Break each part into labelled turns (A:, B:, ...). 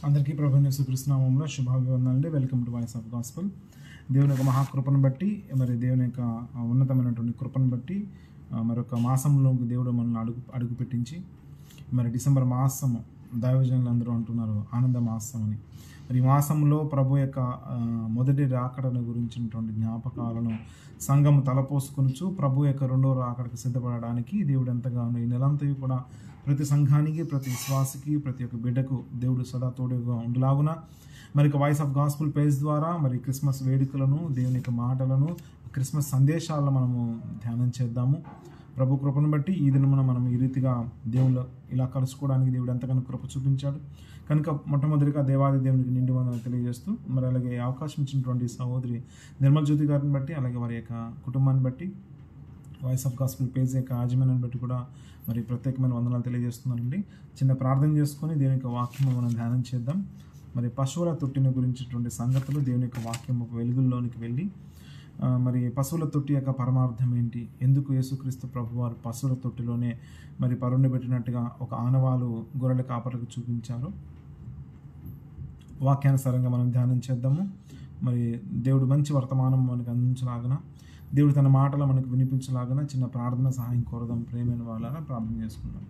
A: అందరికీ ప్రభువైన యేసుక్రీస్తు నామములో శుభాభివందనాలండి. Welcome to Voice of Gospel. దేవుని యొక్క మహాకృపను బట్టి, మరి దేవుని యొక్క ఉన్నతమైనటువంటి కృపను బట్టి మరొక మాసంలోకి దేవుడు మనల్ని అడుగు పెట్టించి, మరి డిసెంబర్ మాసము దైవజనులు అందరూ అంటున్నారు ఆనంద మాసం అని. మరి ఈ మాసంలో ప్రభు యొక్క మొదటి రాకడను గురించినటువంటి జ్ఞాపకాలను సంఘం తలపోసుకొనుచు ప్రభు యొక్క రెండవ రాకడకు సిద్ధపడడానికి దేవుడు ఎంతగానో ఈ నెలంతయు కూడా ప్రతి సంఘానికి, ప్రతి విశ్వాసికి, ప్రతి ఒక్క బిడ్డకు దేవుడు సదా తోడుగా ఉండలాగున మరి వాయిస్ ఆఫ్ గాస్పుల్ పేజ్ ద్వారా మరి క్రిస్మస్ వేడుకలను, దేవుని యొక్క మాటలను, క్రిస్మస్ సందేశాలను మనము ధ్యానం చేద్దాము. ప్రభు కృపను బట్టి ఈ దినమున మనం ఈ రీతిగా దేవుళ్ళు ఇలా కలుసుకోవడానికి దేవుడు ఎంతగానో కృప చూపించాడు. కనుక మొట్టమొదటిగా దేవాది దేవునికి నిండి వందనాలు తెలియజేస్తూ, మరి అలాగే అవకాశం ఇచ్చినటువంటి సహోదరి నిర్మల్ జ్యోతి గారిని బట్టి, అలాగే వారి యొక్క కుటుంబాన్ని బట్టి, వాయిస్ ఆఫ్ గాస్పుల్ పేజ్ యొక్క యాజమాన్యాన్ని బట్టి కూడా మరి ప్రత్యేకమైన వందనాలు తెలియజేస్తున్నానండి. చిన్న ప్రార్థన చేసుకొని దేవుని యొక్క వాక్యం మనం ధ్యానం చేద్దాం. మరి పశువుల తొట్టిని గురించినటువంటి సంగతులు దేవుని యొక్క వాక్యం వెలుగుల్లోనికి వెళ్ళి, మరి పశువుల తొట్టి యొక్క పరమార్థం ఏంటి, ఎందుకు యేసుక్రీస్తు ప్రభు వారు పశువుల తొట్టిలోనే మరి పరుండబెట్టినట్టుగా ఒక ఆనవాలు గొర్రెల కాపరికి చూపించారు. వాక్యానుసారంగా మనం ధ్యానం చేద్దాము. మరి దేవుడు మంచి వర్తమానం మనకు అందించలాగన, దేవుడు తన మాటలు మనకు వినిపించలాగన చిన్న ప్రార్థన సహాయం కోరదాం. ప్రేమైన వాళ్ళని ప్రార్థన చేసుకుందాం.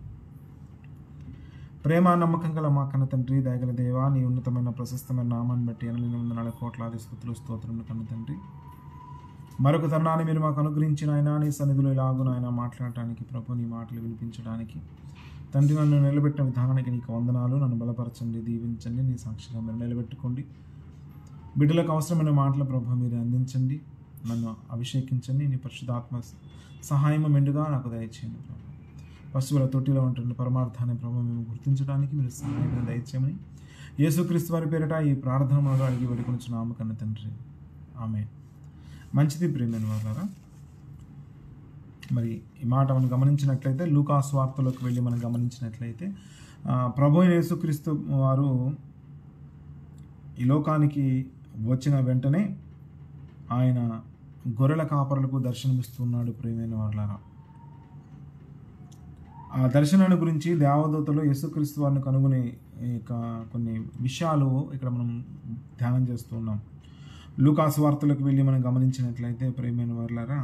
A: ప్రేమ నమ్మకం గల మా కన్న తండ్రి, దయగల దేవా, నీ ఉన్నతమైన ప్రశస్తమైన నామాన్ని బట్టి 800 కోట్లాది స్తుతులు స్తోత్రములు కన్న తండ్రి, మరొక తరుణాన్ని మీరు మాకు అనుగ్రహించిన ఆయన, నీ సన్నిధిలో ఇలాగున ఆయన మాట్లాడటానికి, ప్రభు నీ మాటలు వినిపించడానికి తండ్రి, నన్ను నిలబెట్టిన విధానానికి నీకు వందనాలు. నన్ను బలపరచండి, దీవించండి, నీ సాక్షిగా మీరు నిలబెట్టుకోండి. బిడ్డలకు అవసరమైన మాటల ప్రభు మీరు అందించండి, నన్ను అభిషేకించండి. నీ పరిశుద్ధాత్మ సహాయం మెండుగా నాకు దయచేయండి ప్రభు. పశువుల తొట్టిలో ఉంటున్న పరమార్థాన్ని ప్రభు మేము గుర్తించడానికి మీరు సహాయం దయచేయమని యేసుక్రీస్తు వారి పేరిట ఈ ప్రార్థనలో అడిగి వేడుకొనుచున్నాము కన్న తండ్రి, ఆమేన్. మంచిది ప్రియమైన వాళ్ళారా, మరి ఈ మాట మనం గమనించినట్లయితే లూకా సువార్తలోకి వెళ్ళి మనం గమనించినట్లయితే ప్రభు యేసుక్రీస్తు వారు ఈ లోకానికి వచ్చిన వెంటనే ఆయన గొర్రెల కాపరులకు దర్శనమిస్తున్నాడు. ప్రియమైన వాళ్ళారా, ఆ దర్శనాన్ని గురించి దేవదూతలు యేసుక్రీస్తు వారిని కనుగొనే కొన్ని విషయాలు ఇక్కడ మనం ధ్యానం చేస్తూ ఉన్నాం. లూకా సువార్తలకు వెళ్ళి మనం గమనించినట్లయితే ప్రియమైన వాళ్ళారా,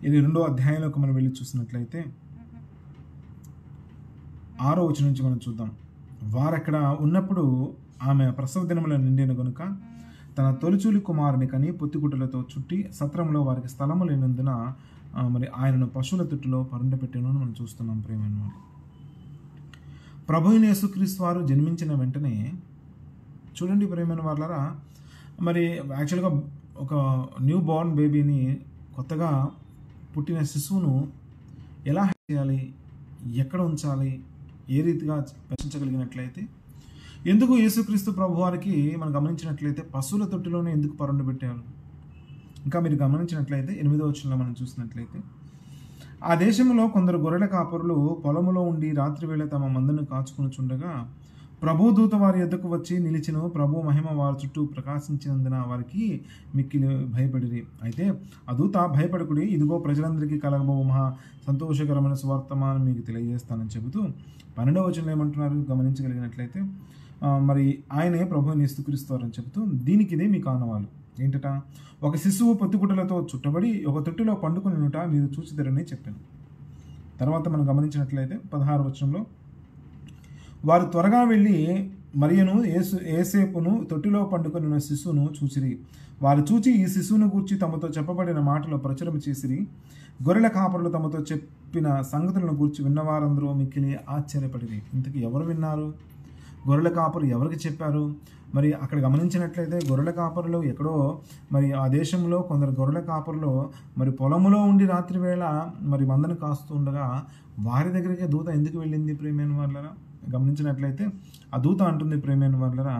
A: ఇది 2వ అధ్యాయంలోకి మనం వెళ్ళి చూసినట్లయితే 6వ వచనం నుంచి మనం చూద్దాం. వారక్కడ ఉన్నప్పుడు ఆమె ప్రసవ దినముల నిండిన గనుక తన తొలిచూలి కుమారుని కని పొత్తిగుడ్డలతో చుట్టి సత్రంలో వారికి స్థలము లేనందున మరి ఆయనను పశువుల తొట్టిలో పరుండపెట్టెను మనం చూస్తున్నాం. ప్రియమైన వాళ్ళు, ప్రభువైన యేసుక్రీస్తు వారు జన్మించిన వెంటనే చూడండి ప్రియమైన వాళ్ళారా, మరి యాక్చువల్గా ఒక న్యూ బోర్న్ బేబీని, కొత్తగా పుట్టిన శిశువును ఎలా చేయాలి, ఎక్కడ ఉంచాలి, ఏ రీతిగా రక్షించగలిగినట్లయితే, ఎందుకు యేసుక్రీస్తు ప్రభు వారికి మనం గమనించినట్లయితే పశువుల తొట్టిలోనే ఎందుకు పరుండబెట్టారు? ఇంకా మీరు గమనించినట్లయితే 8వ వచనంలో మనం చూసినట్లయితే, ఆ దేశంలో కొందరు గొర్రెల కాపరులు పొలములో ఉండి రాత్రివేళ తమ మందను కాచుకొనుచుండగా ప్రభు దూత వారి ఎద్దకు వచ్చి నిలిచెను. ప్రభు మహిమ వారి చుట్టూ ప్రకాశించినందున వారికి మిక్కిలి భయపడిరి. అయితే ఆ దూత, భయపడకుడి, ఇదిగో ప్రజలందరికీ కలగబో మహా సంతోషకరమైన సువార్తమానం మీకు తెలియజేస్తానని చెబుతూ 12వ వచనంలో ఏమంటున్నారు గమనించగలిగినట్లయితే, మరి ఆయనే ప్రభువుని యేసుక్రీస్తువారని చెబుతూ దీనికి ఇదే మీకు ఆనవాలు ఏంటట, ఒక శిశువు పొత్తిగుడ్డలతో చుట్టబడి ఒక తొట్టిలో పండుకొనుట మీరు చూచిదరని చెప్పాను. తర్వాత మనం గమనించినట్లయితే 16వ వచనంలో, వారు త్వరగా వెళ్ళి మరియను యేసేపును తొట్టిలో పండుకొనిన శిశువును చూసిరి. వారు చూచి ఈ శిశువును గూర్చి తమతో చెప్పబడిన మాటలు ప్రచురం చేసిరి. గొర్రెల కాపరులు తమతో చెప్పిన సంగతులను గూర్చి విన్నవారందరూ మిక్కిలి ఆశ్చర్యపడిరి. ఇంతకీ ఎవరు విన్నారు? గొర్రెల కాపరు ఎవరికి చెప్పారు? మరి అక్కడ గమనించినట్లయితే గొర్రెల కాపరులు ఎక్కడో, మరి ఆ దేశంలో కొందరు గొర్రెల కాపరులు మరి పొలములో ఉండి రాత్రి వేళ మరి మందను కాస్తూ ఉండగా వారి దగ్గరికి దూత ఎందుకు వెళ్ళింది? ప్రియమైన వాళ్ళరా, గమనించినట్లయితే ఆ దూత అంటుంది ప్రియమైన వాళ్ళరా,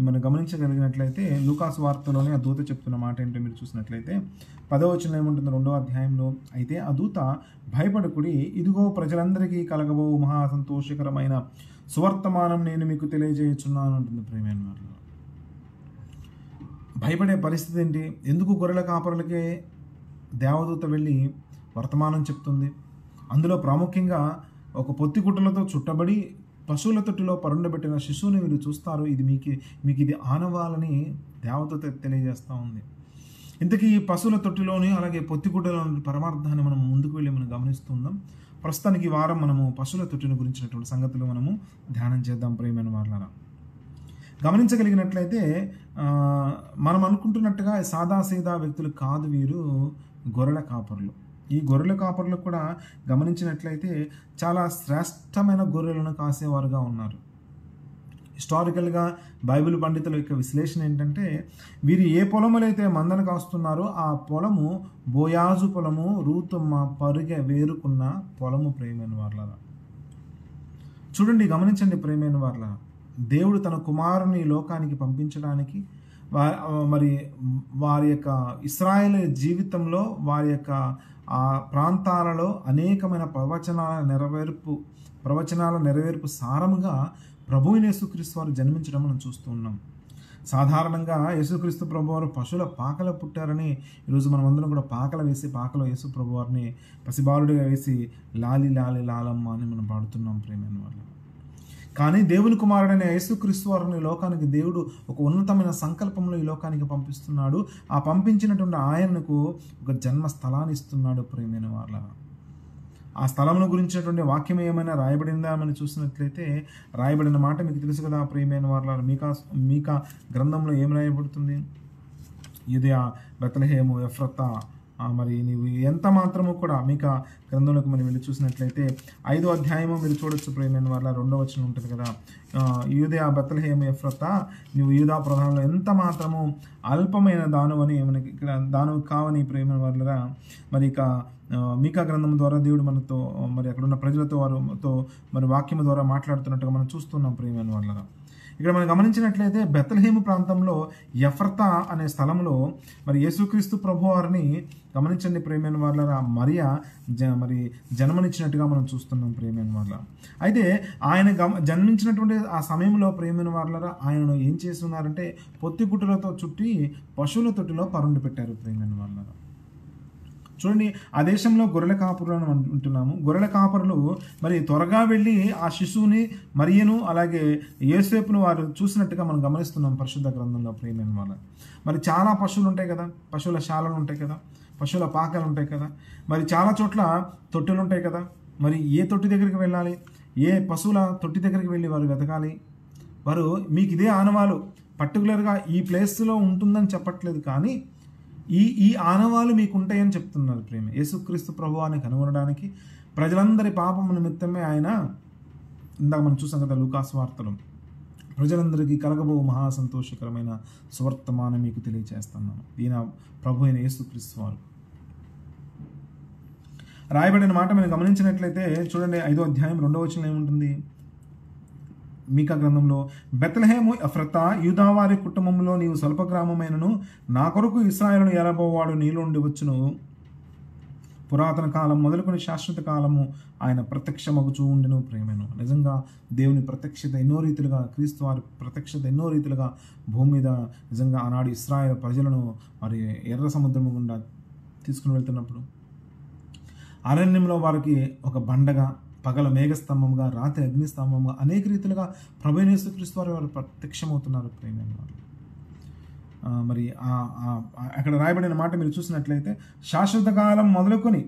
A: మనం గమనించగలిగినట్లయితే లూకా సువార్తలోనే ఆ దూత చెప్తున్న మాట ఏంటో మీరు చూసినట్లయితే 10వ వచనంలో ఏముంటుంది 2వ అధ్యాయంలో, అయితే ఆ దూత, భయపడకుడి, ఇదిగో ప్రజలందరికీ కలగబో మహా సంతోషకరమైన సువర్తమానం నేను మీకు తెలియజేయుచున్నాను అంటుంది. ప్రియమైన వాళ్ళు, భయపడే పరిస్థితి ఏంటి? ఎందుకు గొర్రెల కాపరులకే దేవదూత వెళ్ళి వర్తమానం చెప్తుంది? అందులో ప్రాముఖ్యంగా ఒక పొత్తిగుడ్డలతో చుట్టబడి పశువుల తొట్టిలో పరుండబెట్టిన శిశువుని మీరు చూస్తారు, ఇది మీకు ఇది ఆనవాలని దేవత తెలియజేస్తూ ఉంది. ఇంతకీ ఈ పశువుల తొట్టిలోని అలాగే పొత్తిగుడ్డలోని పరమార్థాన్ని మనం ముందుకు వెళ్ళి మనం గమనిస్తుందాం. ప్రస్తుతానికి ఈ వారం మనము పశువుల తొట్టిని గురించినటువంటి సంగతులు మనము ధ్యానం చేద్దాం. ప్రియమైన వారలారా, గమనించగలిగినట్లయితే మనం అనుకుంటున్నట్టుగా సాదాసీదా వ్యక్తులు కాదు వీరు, గొర్రెల కాపరులు. ఈ గొర్రెల కాపరులు కూడా గమనించినట్లయితే చాలా శ్రేష్టమైన గొర్రెలను కాసేవారుగా ఉన్నారు. హిస్టారికల్గా బైబిల్ పండితుల యొక్క విశ్లేషణ ఏంటంటే, వీరు ఏ పొలములు అయితే మందను కాస్తున్నారో ఆ పొలము బోయాజు పొలము, రూతమ్మ పరుగె వేరుకున్న పొలము. ప్రియమైన వారలారా, చూడండి, గమనించండి ప్రియమైన వారలారా, దేవుడు తన కుమారుని లోకానికి పంపించడానికి మరి వారి యొక్క ఇశ్రాయేలు జీవితంలో వారి యొక్క ఆ ప్రాంతాలలో అనేకమైన ప్రవచనాల నెరవేర్పు సారముగా ప్రభువైన యేసుక్రీస్తు వారు జన్మించడం మనం చూస్తూ ఉన్నాం. సాధారణంగా యేసుక్రీస్తు ప్రభువారు పశువుల పాకలో పుట్టారని ఈరోజు మనం అందరం కూడా పాకలో యేసు ప్రభువారిని పసిబాలుడిగా వేసి లాలి లాలి లాలమ్మ అని మనం పాడుతున్నాం. ప్రేమైన వాళ్ళు, కానీ దేవుని కుమారుడైన యేసుక్రీస్తు వారిని లోకానికి దేవుడు ఒక ఉన్నతమైన సంకల్పంలో ఈ లోకానికి పంపిస్తున్నాడు. ఆ పంపించినటువంటి ఆయనకు ఒక జన్మ స్థలాన్ని ఇస్తున్నాడు. ప్రియమైన వాళ్ళ, ఆ స్థలమును గురించినటువంటి వాక్యం ఏమైనా రాయబడిందా అని చూసినట్లయితే రాయబడిన మాట మీకు తెలుసు కదా ప్రియమైన వాళ్ళ. మీకా గ్రంథంలో ఏం రాయబడుతుంది? యూదయ, బెత్లెహేము, ఎఫ్రతా, మరి నీవు ఎంత మాత్రము కూడా మీకా గ్రంథంలోకి మనం వెళ్ళి చూసినట్లయితే 5వ అధ్యాయము మీరు చూడొచ్చు ప్రియమైన వాళ్ళ. 2వ వచనం ఉంటుంది కదా, యూదయ, బెత్లెహేము, ఎఫ్రతా, నువ్వు యూదా ప్రధానంలో ఎంత మాత్రము అల్పమైన దానువని మనకి ఇక్కడ దానువు కావని ప్రియమైన వాళ్ళరా. మరి ఇక మీకా గ్రంథం ద్వారా దేవుడు మనతో మరి అక్కడున్న ప్రజలతో వారితో మరి వాక్యం ద్వారా మాట్లాడుతున్నట్టుగా మనం చూస్తున్నాం ప్రియమైన వాళ్ళరా. ఇక్కడ మనం గమనించినట్లయితే బెత్లెహేము ప్రాంతంలో ఎఫ్రతా అనే స్థలంలో మరి యేసుక్రీస్తు ప్రభువారిని గమనించండి ప్రియమైన వాళ్ళరా, మరియా మరి జన్మనిచ్చినట్టుగా మనం చూస్తున్నాం ప్రియమైన వాళ్ళ. అయితే ఆయన జన్మించినటువంటి ఆ సమయంలో ప్రియమైన వాళ్ళరా ఆయనను ఏం చేస్తున్నారంటే పొత్తిగుడ్డలతో చుట్టి పశువుల తొట్టిలో పరుండి పెట్టారు ప్రియమైన వాళ్ళరా. చూడండి, ఆ దేశంలో గొర్రెల కాపురులను ఉంటున్నాము. గొర్రెల కాపరులు మరి త్వరగా వెళ్ళి ఆ శిశువుని మరియను అలాగే యోసేపును వారు చూసినట్టుగా మనం గమనిస్తున్నాం పరిశుద్ధ గ్రంథంలో ప్రియమైన వాళ్ళ. మరి చాలా పశువులు ఉంటాయి కదా, పశువుల శాలలు ఉంటాయి కదా, పశువుల పాకలు ఉంటాయి కదా, మరి చాలా చోట్ల తొట్టెలు ఉంటాయి కదా. మరి ఏ తొట్టి దగ్గరికి వెళ్ళాలి, ఏ పశువుల తొట్టి దగ్గరికి వెళ్ళి వారు వెతకాలి? వారు మీకు ఇదే ఆనవాలు పర్టికులర్గా ఈ ప్లేస్లో ఉంటుందని చెప్పట్లేదు, కానీ ఈ ఆనవాలు మీకు ఉంటాయని చెప్తున్నారు. ప్రేమ యేసుక్రీస్తు ప్రభువాన్ని కనుగొనడానికి ప్రజలందరి పాపం నిమిత్తమే ఆయన, ఇందాక మనం చూసాం కదా లూకాసు వార్తలు, ప్రజలందరికీ కలగబో మహా సంతోషకరమైన సువర్తమానం మీకు తెలియజేస్తున్నాను. ఈయన ప్రభు అయిన యేసుక్రీస్తు వారు. రాయబడిన మాట మీరు గమనించినట్లయితే చూడండి, 5వ అధ్యాయం 2వ వచనంలో ఏముంటుంది? మీకా గ్రంథంలో, బెత్లెహేము ఎఫ్రతా, యూదావారి కుటుంబంలో నీవు స్వల్ప గ్రామమైనను నా కొరకు ఇశ్రాయేలును ఏలబోవాడు నీలోండి వచ్చును. పురాతన కాలం మొదలుకొని శాశ్వత కాలము ఆయన ప్రత్యక్షమగుచూ ఉండెను. ప్రేమను నిజంగా దేవుని ప్రత్యక్షత ఎన్నో రీతిలుగా, క్రీస్తు వారి ప్రత్యక్షత ఎన్నో రీతిలుగా భూమి మీద నిజంగా ఆనాడు ఇశ్రాయేలు ప్రజలను మరి ఎర్ర సముద్రము గుండా తీసుకుని వెళ్తున్నప్పుడు అరణ్యంలో వారికి ఒక బండగా, పగల మేఘస్తంభంగా, రాత్రి అగ్నిస్తంభంగా అనేక రీతిలుగా ప్రభువైన యేసుక్రీస్తు వారు ప్రత్యక్షమవుతున్నారు ప్రేమైన వారు. మరి అక్కడ రాయబడిన మాట మీరు చూసినట్లయితే శాశ్వత కాలం మొదలుకొని,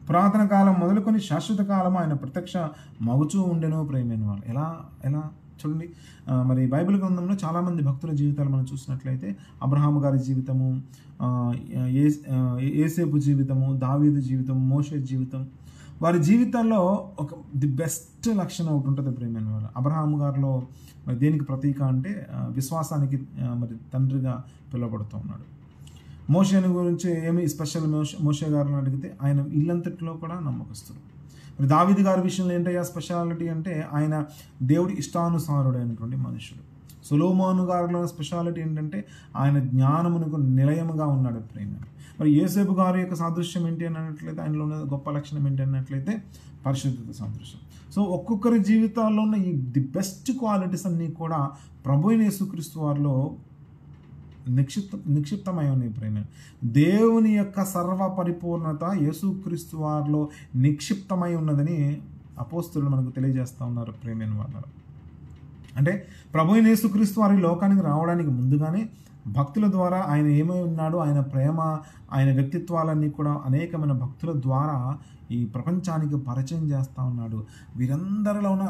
A: పురాతన కాలం మొదలుకొని శాశ్వత కాలం ఆయన ప్రత్యక్ష మగుచూ ఉండెను ప్రేమైన వాళ్ళు. ఎలా చూడండి, మరి బైబిల్ గ్రంథంలో చాలామంది భక్తుల జీవితాలు మనం చూసినట్లయితే అబ్రహాము గారి జీవితము, యేసేపు జీవితము, దావీదు జీవితం, మోషే జీవితం, వారి జీవితాల్లో ది బెస్ట్ లక్షణం ఒకటి ఉంటుంది ప్రేమైన వాళ్ళు. అబ్రహాము గారిలో మరి దేనికి ప్రతీక అంటే విశ్వాసానికి మరి తండ్రిగా పిలువబడుతూ ఉన్నాడు. మోషేని గురించి ఏమి స్పెషల్? మోషే గారిని అడిగితే ఆయన ఇల్లంతట్లో కూడా నమ్మకస్తుడు. మరి దావీదు గారి విషయంలో ఏంటయ్యా స్పెషాలిటీ అంటే ఆయన దేవుడి ఇష్టానుసారుడైనటువంటి మనుషుడు. సొలొమోను గారిలో స్పెషాలిటీ ఏంటంటే ఆయన జ్ఞానమునకు నిలయముగా ఉన్నాడు ప్రేమ. మరి యోసేపు గారి యొక్క సాదృశ్యం ఏంటి అని అన్నట్లయితే, ఆయనలో ఉన్న గొప్ప లక్షణం ఏంటి అన్నట్లయితే పరిశుద్ధత సాదృశ్యం. సో ఒక్కొక్కరి జీవితాల్లో ఉన్న ఈ ది బెస్ట్ క్వాలిటీస్ అన్నీ కూడా ప్రభువైన యేసుక్రీస్తు వారిలో నిక్షిప్తమై ఉన్నాయి ప్రేమ. దేవుని యొక్క సర్వ పరిపూర్ణత యేసుక్రీస్తు వారిలో నిక్షిప్తమై ఉన్నదని అపోస్తులు మనకు తెలియజేస్తూ ఉన్నారు ప్రేమైన వాళ్ళ. అంటే ప్రభు అయిన యేసుక్రీస్తు వారి లోకానికి రావడానికి ముందుగానే భక్తుల ద్వారా ఆయన ఏమై ఉన్నాడు, ఆయన ప్రేమ, ఆయన వ్యక్తిత్వాలన్నీ కూడా అనేకమైన భక్తుల ద్వారా ఈ ప్రపంచానికి పరిచయం చేస్తూ ఉన్నాడు. వీరందరిలో ఉన్న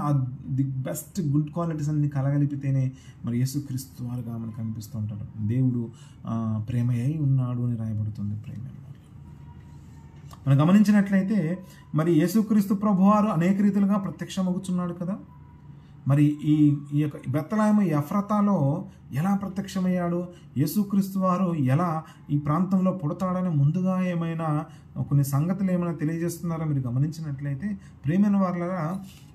A: ది బెస్ట్ గుడ్ క్వాలిటీస్ అన్ని కలగలిపితేనే మరి యేసుక్రీస్తు వారుగా మనకు కనిపిస్తూ ఉంటాడు. దేవుడు ప్రేమ అయి ఉన్నాడు అని రాయబడుతుంది. ప్రేమ మనం గమనించినట్లయితే మరి యేసుక్రీస్తు ప్రభువారు అనేక రీతిలుగా ప్రత్యక్షమవుతున్నాడు కదా. మరి ఈ యొక్క బెత్లెహేము ఎఫ్రాతాలో ఎలా ప్రత్యక్షమయ్యాడు, యేసుక్రీస్తు వారు ఎలా ఈ ప్రాంతంలో పుడతాడని ముందుగా ఏమైనా కొన్ని సంగతులు ఏమైనా తెలియజేస్తున్నారో మీరు గమనించినట్లయితే ప్రియమైన వారలారా,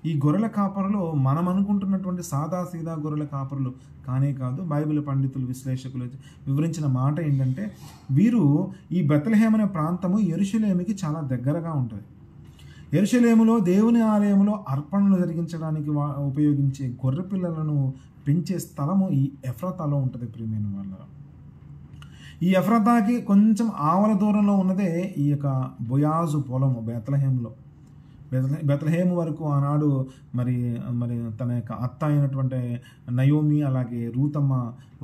A: ఈ గొర్రెల కాపరులు మనం అనుకుంటున్నటువంటి సాదా సీదా గొర్రెల కాపరులు కానే కాదు. బైబిల్ పండితులు, విశ్లేషకులు వివరించిన మాట ఏంటంటే వీరు ఈ బెత్లెహేము అనే ప్రాంతము యెరూషలేముకి చాలా దగ్గరగా ఉంటుంది. యెరూషలేములో దేవుని ఆలయంలో అర్పణలు జరిగించడానికి ఉపయోగించే గొర్రె పిల్లలను పెంచే స్థలము ఈ ఎఫ్రాతాలో ఉంటుంది. ప్రియమైన వాళ్ళ, ఈ ఎఫ్రాతాకి కొంచెం ఆవల దూరంలో ఉన్నదే ఈ యొక్క బోయాజు పొలము బెత్లెహేములో. బెత్లెహేము వరకు ఆనాడు మరి మరి తన యొక్క అత్త అయినటువంటి నయోమి అలాగే రూతమ్మ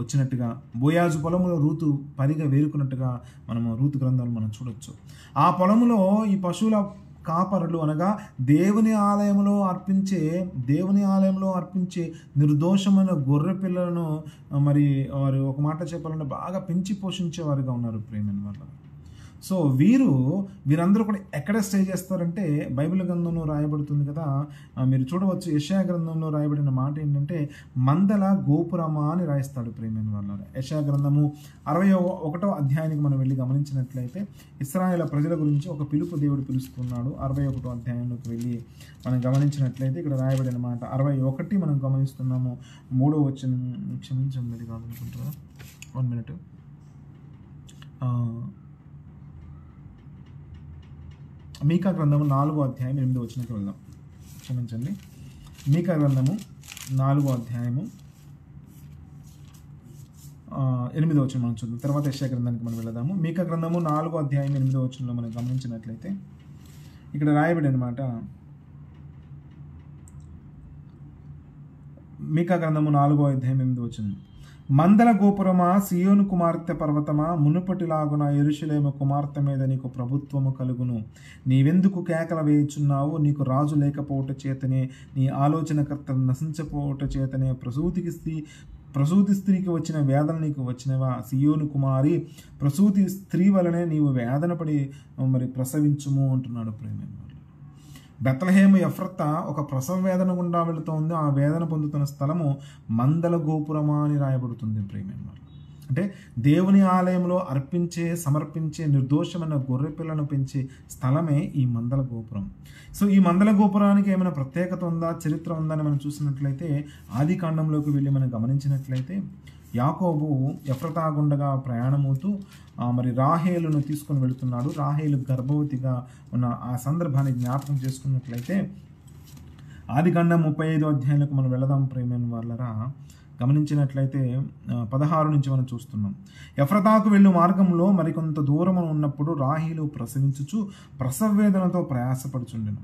A: వచ్చినట్టుగా బోయాజు పొలములో రూతు పరిగా వేరుకున్నట్టుగా మనము రూతు గ్రంథాలు మనం చూడొచ్చు. ఆ పొలములో ఈ పశువుల కాపరులు అనగా దేవుని ఆలయంలో అర్పించే నిర్దోషమైన గొర్రె పిల్లలను మరి వారు ఒక మాట చెప్పాలంటే బాగా పెంచి పోషించేవారుగా ఉన్నారు ప్రేమైన వాళ్ళ. సో వీరందరూ కూడా ఎక్కడ స్టే చేస్తారంటే బైబిల్ గ్రంథంలో రాయబడుతుంది కదా, మీరు చూడవచ్చు. యెషయా గ్రంథంలో రాయబడిన మాట ఏంటంటే మందల గోపురమా అని రాయిస్తాడు ప్రేమైన వాళ్ళ. యెషయా గ్రంథము 61వ అధ్యాయానికి మనం వెళ్ళి గమనించినట్లయితే ఇశ్రాయేలు ప్రజల గురించి ఒక పిలుపు దేవుడు పిలుస్తున్నాడు. 61వ అధ్యాయంలోకి వెళ్ళి మనం గమనించినట్లయితే ఇక్కడ రాయబడిన మాట 61 మనం గమనిస్తున్నాము. 3వ వచనం, క్షమించండి అది కాదనుకుంటారా, 1 minute. మీకా గ్రంథము 4వ అధ్యాయం 8వ వచనంకి వెళ్దాం. క్షమించండి, మీకా గ్రంథము 4వ అధ్యాయము 8వ వచనం మనం చూద్దాం. తర్వాత యెషయా గ్రంథానికి మనం వెళదాము. మీకా గ్రంథము 4వ అధ్యాయం 8వ వచనంలో మనం గమనించినట్లయితే ఇక్కడ రాయబడి అనమాట. మీకా గ్రంథము 4వ అధ్యాయం 8వ వచనం, మందల గోపురమా, సియోను కుమార్తె పర్వతమా, మునుపటిలాగున యెరూషలేము కుమార్తె మీద నీకు ప్రభుత్వము కలుగును. నీవెందుకు కేకల వేయుచున్నావు? నీకు రాజు లేకపోవట చేతనే, నీ ఆలోచనకర్త నశించపోవట చేతనే ప్రసూతి స్త్రీకి వచ్చిన వేదన నీకు వచ్చినవా? సియోను కుమారి, ప్రసూతి స్త్రీ వలనే నీవు వేదన పడి మరి ప్రసవించుము అంటున్నాడు ప్రేమ. బెత్లెహేము ఎఫ్రాతా ఒక ప్రసవ వేదన గుండా వెళుతోంది. ఆ వేదన పొందుతున్న స్థలము మందల గోపురమా అని రాయబడుతుంది ప్రేమైన. అంటే దేవుని ఆలయంలో సమర్పించే నిర్దోషమైన గొర్రె పిల్లను పెంచే స్థలమే ఈ మందల గోపురం. సో ఈ మందల గోపురానికి ఏమైనా ప్రత్యేకత ఉందా, చరిత్ర ఉందా అని మనం చూసినట్లయితే ఆది కాండంలోకి వెళ్ళి మనం గమనించినట్లయితే యాకోబు ఎఫ్రాతా గుండగా ప్రయాణమవుతూ మరి రాహేలును తీసుకొని వెళుతున్నాడు. రాహేలు గర్భవతిగా ఉన్న ఆ సందర్భాన్ని జ్ఞాపకం చేసుకున్నట్లయితే ఆది కాండం 35వ అధ్యాయంలోకి మనం వెళదాం ప్రేమైన వాళ్ళరా. గమనించినట్లయితే 16 నుంచి మనం చూస్తున్నాం. ఎఫ్రాతాకు వెళ్ళు మార్గంలో మరికొంత దూరం ఉన్నప్పుడు రాహేలు ప్రసవించుచు ప్రసవ వేదనతో ప్రయాసపడుచుండెను.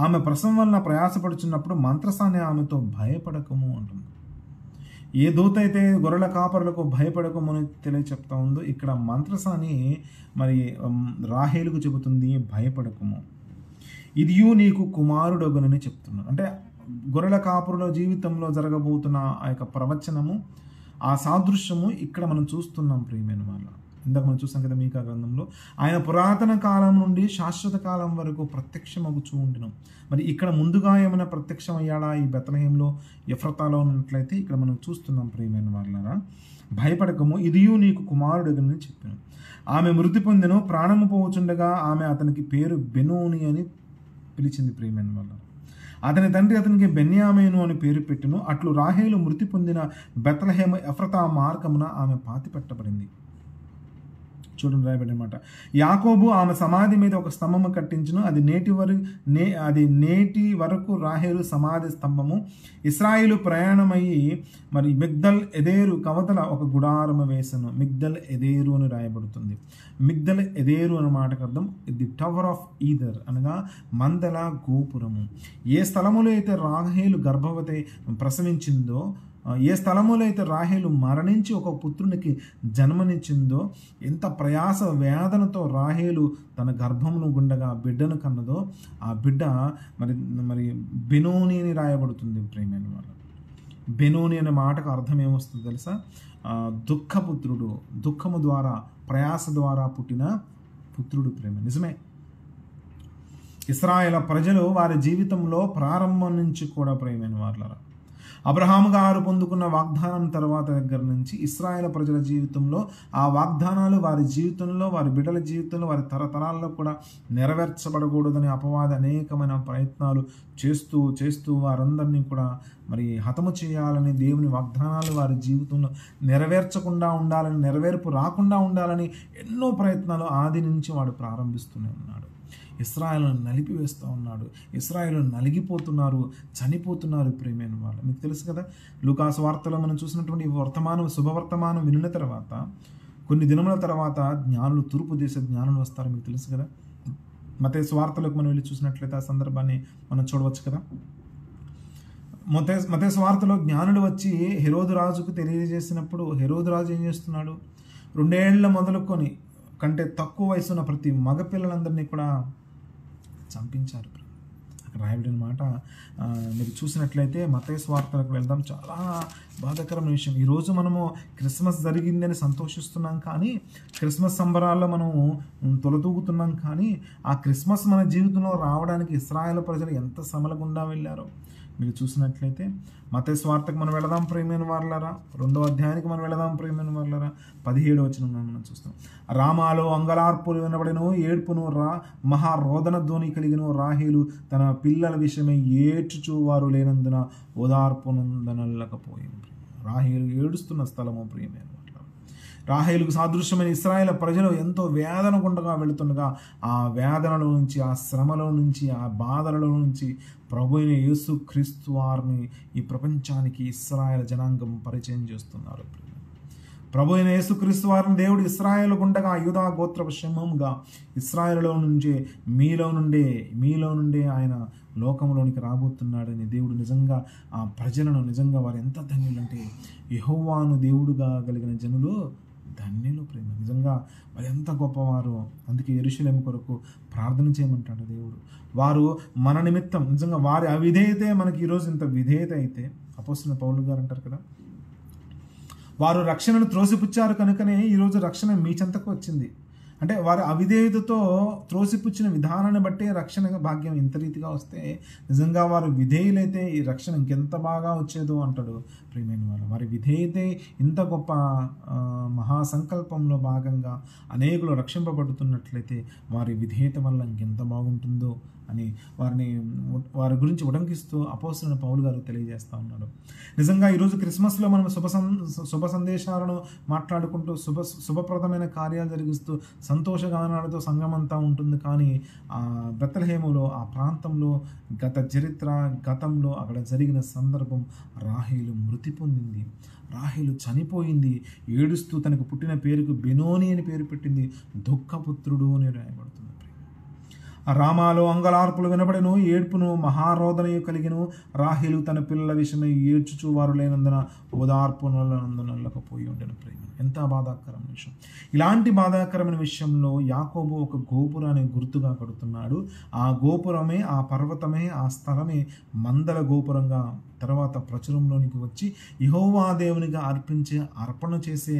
A: ఆమె ప్రసవం వలన ప్రయాసపడుచున్నప్పుడు మంత్రసాని ఆమెతో భయపడకము అంటుంది. ఏ దూత అయితే గొర్రెల కాపరులకు భయపడకమని తెలియచెప్తా ఉందో ఇక్కడ మంత్రసాని మరి రాహేలుకు చెబుతుంది భయపడకము, ఇదియు నీకు కుమారుడొగనని చెప్తున్నాడు. అంటే గొర్రెల కాపరుల జీవితంలో జరగబోతున్న ఆ యొక్క ప్రవచనము, ఆ సాదృశ్యము ఇక్కడ మనం చూస్తున్నాం ప్రియమైన వాళ్ళ. ఇందాక మనం చూసాం కదా మీకా గ్రంథంలో ఆయన పురాతన కాలం నుండి శాశ్వత కాలం వరకు ప్రత్యక్షమగుచూ ఉండినాం. మరి ఇక్కడ ముందుగా ఏమైనా ప్రత్యక్షం అయ్యాడా ఈ బెత్లెహేములో ఎఫ్రాతాలో ఉన్నట్లయితే ఇక్కడ మనం చూస్తున్నాం ప్రియమైన వాళ్ళారా. భయపడకము, ఇదియు నీకు కుమారుడుగనని చెప్పాను. ఆమె మృతి పొందెను, ప్రాణము పోవచుండగా ఆమె అతనికి పేరు బెనోని అని పిలిచింది ప్రియమైన వాళ్ళ. అతని తండ్రి అతనికి బెన్యామీను అని పేరు పెట్టును. అట్లు రాహేలు మృతి పొందిన బెత్లెహేము ఎఫ్రాతా మార్గమున ఆమె పాతి పెట్టబడింది. చూడండి రాయబడి అనమాట. యాకోబు ఆమె సమాధి మీద ఒక స్తంభము కట్టించును, అది నేటి వరకు రాహేలు సమాధి స్తంభము. ఇశ్రాయేలు ప్రయాణమయ్యి మరి మిగ్దల్ ఎదేరు కవతల ఒక గుడారము వేసను. మిగ్దల్ ఎదేరు అని రాయబడుతుంది. మిగ్దల్ ఎదేరు అనే మాటకు అర్థం ది టవర్ ఆఫ్ ఈదర్, అనగా మందల గోపురము. ఏ స్థలములో అయితే రాహేలు గర్భవతి ప్రసవించిందో, ఏ స్థలములో అయితే రాహేలు మరణించి ఒక పుత్రునికి జన్మనిచ్చిందో, ఎంత ప్రయాస వేదనతో రాహేలు తన గర్భమును గుండగా బిడ్డను కన్నదో, ఆ బిడ్డ మరి బెనోని అని రాయబడుతుంది. ప్రేమైన వాళ్ళు, బెనోని అనే మాటకు అర్థం ఏమొస్తుంది తెలుసా? దుఃఖపుత్రుడు, దుఃఖము ద్వారా ప్రయాస ద్వారా పుట్టిన పుత్రుడు. ప్రేమ నిజమే. ఇశ్రాయేలు ప్రజలు వారి జీవితంలో ప్రారంభం నుంచి కూడా ప్రేమైన వాళ్ళరా, అబ్రహాము గారు పొందుకున్న వాగ్దానం తర్వాత దగ్గర నుంచి ఇశ్రాయేలు ప్రజల జీవితంలో ఆ వాగ్దానాలు వారి జీవితంలో, వారి బిడ్డల జీవితంలో, వారి తరతరాల్లో కూడా నెరవేర్చబడకూడదని అపవాది అనేకమైన ప్రయత్నాలు చేస్తూ వారందరినీ కూడా మరి హతము చేయాలని, దేవుని వాగ్దానాలు వారి జీవితంలో నెరవేర్చకుండా ఉండాలని, నెరవేర్పు రాకుండా ఉండాలని ఎన్నో ప్రయత్నాలు ఆది నుంచి వాడు ప్రారంభిస్తూనే ఉన్నాడు. ఇశ్రాయేలును నలిపివేస్తూ ఉన్నాడు. ఇశ్రాయేలు నలిగిపోతున్నారు, చనిపోతున్నారు. ప్రేమైన వాళ్ళు, మీకు తెలుసు కదా, లూకాసు వార్తలో మనం చూసినటువంటి శుభవర్తమానం వినిన తర్వాత కొన్ని దినముల తర్వాత జ్ఞానులు, తూర్పు దేశ జ్ఞానులు వస్తారు. మీకు తెలుసు కదా. మత్తయి సువార్తలోకి మనం వెళ్ళి చూసినట్లయితే ఆ సందర్భాన్ని మనం చూడవచ్చు కదా. మత్తయి సువార్తలో జ్ఞానులు వచ్చి హెరోదు రాజుకు తెలియజేసినప్పుడు హెరోదు రాజు ఏం చేస్తున్నాడు? 2 ఏళ్ల మొదలుకొని కంటే తక్కువ వయసున్న ప్రతి మగపిల్లలందరినీ కూడా చంపించారు. అక్కడ రాయబడిన మాట మీరు చూసినట్లయితే మత్తయి సువార్తలకు వెళ్దాం. చాలా బాధాకరమైన విషయం. ఈరోజు మనము క్రిస్మస్ జరిగిందని సంతోషిస్తున్నాం, కానీ క్రిస్మస్ సంబరాల్లో మనము తొలతూగుతున్నాం, కానీ ఆ క్రిస్మస్ మన జీవితంలో రావడానికి ఇశ్రాయేలు ప్రజలు ఎంత శ్రమల గుండా వెళ్ళారో మీరు చూసినట్లయితే మత్తయి సువార్తకు మనం వెళదాం ప్రియమైన వారలారా. 2వ అధ్యాయానికి మనం వెళదాం ప్రియమైన వారలారా. 17వ వచనం మనం చూస్తాం. రామాలో అంగలార్పులు వినబడెను, ఏడ్పును మహారోదన ధ్వని కలిగిన రాహేలు తన పిల్లల విషయమై ఏడ్చుచు వారు లేనందున ఓదార్పునందనలేకపోయింది. రాహేలు ఏడుస్తున్న స్థలము ప్రియమైన రాహేలుకు సాదృశ్యమైన ఇశ్రాయేలు ప్రజలు ఎంతో వేదన గుండగా వెళుతుండగా ఆ వేదనలో నుంచి, ఆ శ్రమలో నుంచి, ఆ బాధలలో నుంచి ప్రభు అయిన యేసుక్రీస్తు వారిని ఈ ప్రపంచానికి ఇశ్రాయేలు జనాంగం పరిచయం చేస్తున్నారు. ప్రభు అయిన యేసుక్రీస్తు వారిని దేవుడు ఇశ్రాయేలు గుండగా యూదా గోత్రపు సింహంగా ఇశ్రాయేలులో నుంచే మీలో నుండే ఆయన లోకంలోనికి రాబోతున్నాడని దేవుడు నిజంగా ఆ ప్రజలను, నిజంగా వారు ఎంత ధన్యులంటే యెహోవాను దేవుడుగా కలిగిన జనులు ధన్యులు. ప్రేమ నిజంగా వారు ఎంత గొప్పవారు. అందుకే యెరూషలేము కొరకు ప్రార్థన చేయమంటాడు దేవుడు. వారు మన నిమిత్తం నిజంగా వారి అవిధేయతే మనకి ఈరోజు ఇంత విధేయత అయితే, అపోస్తలుడైన పౌలు గారు అంటారు కదా, వారు రక్షణను త్రోసిపుచ్చారు కనుకనే ఈరోజు రక్షణ మీ చెంతకు వచ్చింది. అంటే వారి అవిధేయతతో త్రోసిపుచ్చిన విధానాన్ని బట్టే రక్షణ భాగ్యం ఇంత రీతిగా వస్తే, నిజంగా వారు విధేయులైతే ఈ రక్షణ ఇంకెంత బాగా వచ్చేదో అంటాడు ప్రియమైన వాళ్ళు. వారి విధేయతే ఇంత గొప్ప మహాసంకల్పంలో భాగంగా అనేకులు రక్షింపబడుతున్నట్లయితే వారి విధేయత వల్ల ఇంకెంత బాగుంటుందో అని వారి గురించి ఉడంకిస్తూ అపోస్తలుడైన పౌలు గారు తెలియజేస్తూ ఉన్నాడు. నిజంగా ఈరోజు క్రిస్మస్లో మనం శుభ సందేశాలను మాట్లాడుకుంటూ శుభప్రదమైన కార్యాలు జరిగిస్తూ సంతోషగానాలతో సంఘమంతా ఉంటుంది. కానీ ఆ బెత్లెహేములో, ఆ ప్రాంతంలో గతంలో అక్కడ జరిగిన సందర్భం, రాహేలు మృతి పొందింది, రాహేలు చనిపోయింది. ఏడుస్తూ తనకు పుట్టిన పేరుకు బెనోని అని పేరు పెట్టింది. దుఃఖపుత్రుడు అని రాయబడుతుంది. రామాలో అంగలార్పులు వినబడెను, ఏడ్పును మహారోదనయు కలిగిను. రాహేలు తన పిల్లల విషయమై ఏడ్చుచు వారు లేనందున ఓదార్పునందనలేకపోయి ఉండెను. ప్రేమ ఎంత బాధాకరమైన విషయం. ఇలాంటి బాధాకరమైన విషయంలో యాకోబు ఒక గోపురాన్ని గుర్తుగా కడుతున్నాడు. ఆ గోపురమే, ఆ పర్వతమే, ఆ స్థలమే మందల గోపురంగా తర్వాత ప్రచురంలోనికి వచ్చి యెహోవా దేవునిగా అర్పణ చేసే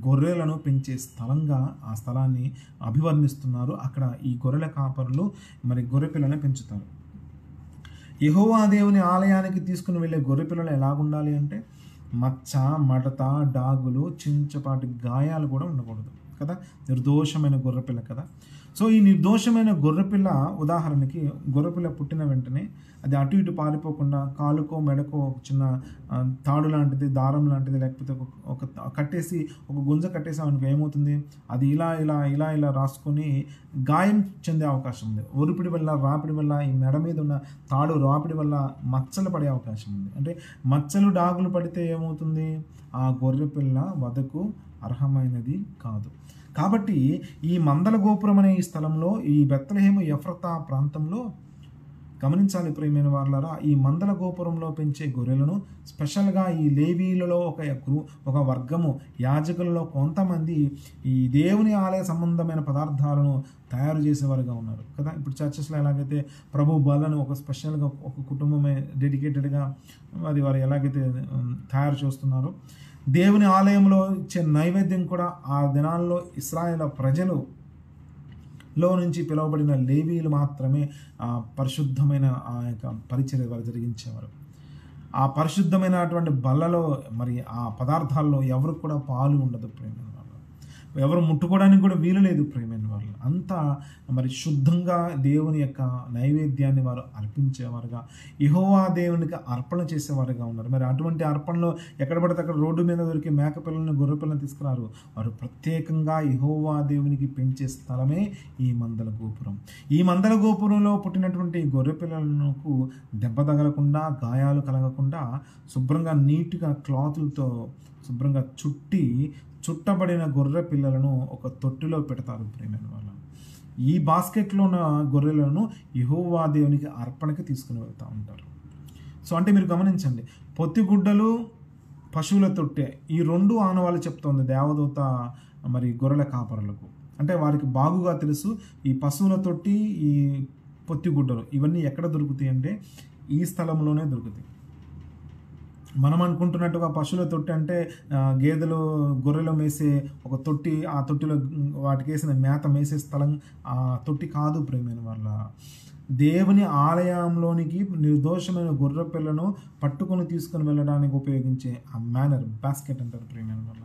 A: గొర్రెలను పెంచే స్థలంగా ఆ స్థలాన్ని అభివర్ణిస్తున్నారు. అక్కడ ఈ గొర్రెల కాపరులు మరి గొర్రె పిల్లలను పెంచుతారు. యెహోవా దేవుని ఆలయానికి తీసుకుని వెళ్ళే గొర్రె పిల్లలు ఎలాగుండాలి అంటే మచ్చ, మడత, డాగులు, చించపాటి గాయాలు కూడా ఉండకూడదు కదా. నిర్దోషమైన గొర్రెపిల్ల కదా. సో ఈ నిర్దోషమైన గొర్రెపిల్ల, ఉదాహరణకి గొర్రెపిల్ల పుట్టిన వెంటనే అది అటు ఇటు పారిపోకుండా కాలుకో మెడకో ఒక చిన్న తాడు లాంటిది, దారం లాంటిది, లేకపోతే ఒక కట్టేసి, ఒక గుంజ కట్టేసి మనకు ఏమవుతుంది, అది ఇలా ఇలా ఇలా ఇలా రాసుకొని గాయం చెందే అవకాశం ఉంది. ఒరిపిడి వల్ల, రాపిడి వల్ల, ఈ మెడ మీద ఉన్న తాడు రాపిడి వల్ల మచ్చలు పడే అవకాశం ఉంది. అంటే మచ్చలు డాగులు పడితే ఏమవుతుంది, ఆ గొర్రెపిల్ల వధకు అర్హమైనది కాదు. కాబట్టి ఈ మందల గోపురం అనే ఈ స్థలంలో, ఈ బెత్లెహేము ఎఫ్రతా ప్రాంతంలో గమనించాలి ప్రియమైన వారలారా, ఈ మందల గోపురంలో పెంచే గొర్రెలను స్పెషల్గా ఈ లేవీలలో ఒక వర్గము, యాజకులలో కొంతమంది ఈ దేవుని ఆలయ సంబంధమైన పదార్థాలను తయారు చేసేవారుగా ఉన్నారు కదా. ఇప్పుడు చర్చెస్లో ఎలాగైతే ప్రభు బలను ఒక స్పెషల్గా ఒక కుటుంబమే డెడికేటెడ్గా అది వారు ఎలాగైతే తయారు చేస్తున్నారో, దేవుని ఆలయంలో ఇచ్చే నైవేద్యం కూడా ఆ దినాల్లో ఇశ్రాయేల్ ప్రజలు లో నుంచి పిలువబడిన లేవీలు మాత్రమే పరిశుద్ధమైన ఆ యొక్క పరిచర్య వారు జరిగించేవారు. ఆ పరిశుద్ధమైనటువంటి బల్లలో మరి ఆ పదార్థాల్లో ఎవరు కూడా పాలు ఉండదు ప్రేమైన వాళ్ళు, ఎవరు ముట్టుకోవడానికి కూడా వీలు లేదు ప్రేమైన వాళ్ళు. అంతా మరి శుద్ధంగా దేవుని యొక్క నైవేద్యాన్ని వారు అర్పించేవారుగా, యెహోవా దేవునికి అర్పణ చేసేవారుగా ఉన్నారు. మరి అటువంటి అర్పణలో ఎక్కడ పడితే అక్కడ రోడ్డు మీద దొరికే మేకపిల్లలను, గొర్రెపిల్లని తీసుకురారు. వారు ప్రత్యేకంగా యెహోవా దేవునికి పెంచే స్థలమే ఈ మందల గోపురం. ఈ మందల గోపురంలో పుట్టినటువంటి గొర్రెపిల్లలకు దెబ్బ తగలకుండా, గాయాలు కలగకుండా శుభ్రంగా నీట్గా క్లాతులతో శుభ్రంగా చుట్టబడిన గొర్రె పిల్లలను ఒక తొట్టిలో పెడతారు ప్రేమైన వాళ్ళు. ఈ బాస్కెట్లో ఉన్న గొర్రెలను యెహోవా దేవునికి అర్పణకి తీసుకుని వెళ్తూ ఉంటారు. సో అంటే మీరు గమనించండి, పొత్తిగుడ్డలు, పశువుల తొట్టె, ఈ రెండు ఆనవాళ్ళు చెప్తోంది దేవదూత మరి గొర్రెల కాపరులకు. అంటే వారికి బాగుగా తెలుసు ఈ పశువుల తొట్టి, ఈ పొత్తిగుడ్డలు ఇవన్నీ ఎక్కడ దొరుకుతాయి అంటే ఈ స్థలంలోనే దొరుకుతాయి. మనం అనుకుంటున్నట్టుగా పశువుల తొట్టి అంటే గేదెలు, గొర్రెలు మేసే ఒక తొట్టి, ఆ తొట్టిలో వాటికి వేసిన మేత మేసే స్థలం ఆ తొట్టి కాదు ప్రేమైన వాళ్ళ. దేవుని ఆలయంలోనికి నిర్దోషమైన గొర్రె పిల్లను పట్టుకొని తీసుకొని వెళ్ళడానికి ఉపయోగించే ఆ మేనర్, బాస్కెట్ అంటారు ప్రేమైన వాళ్ళ.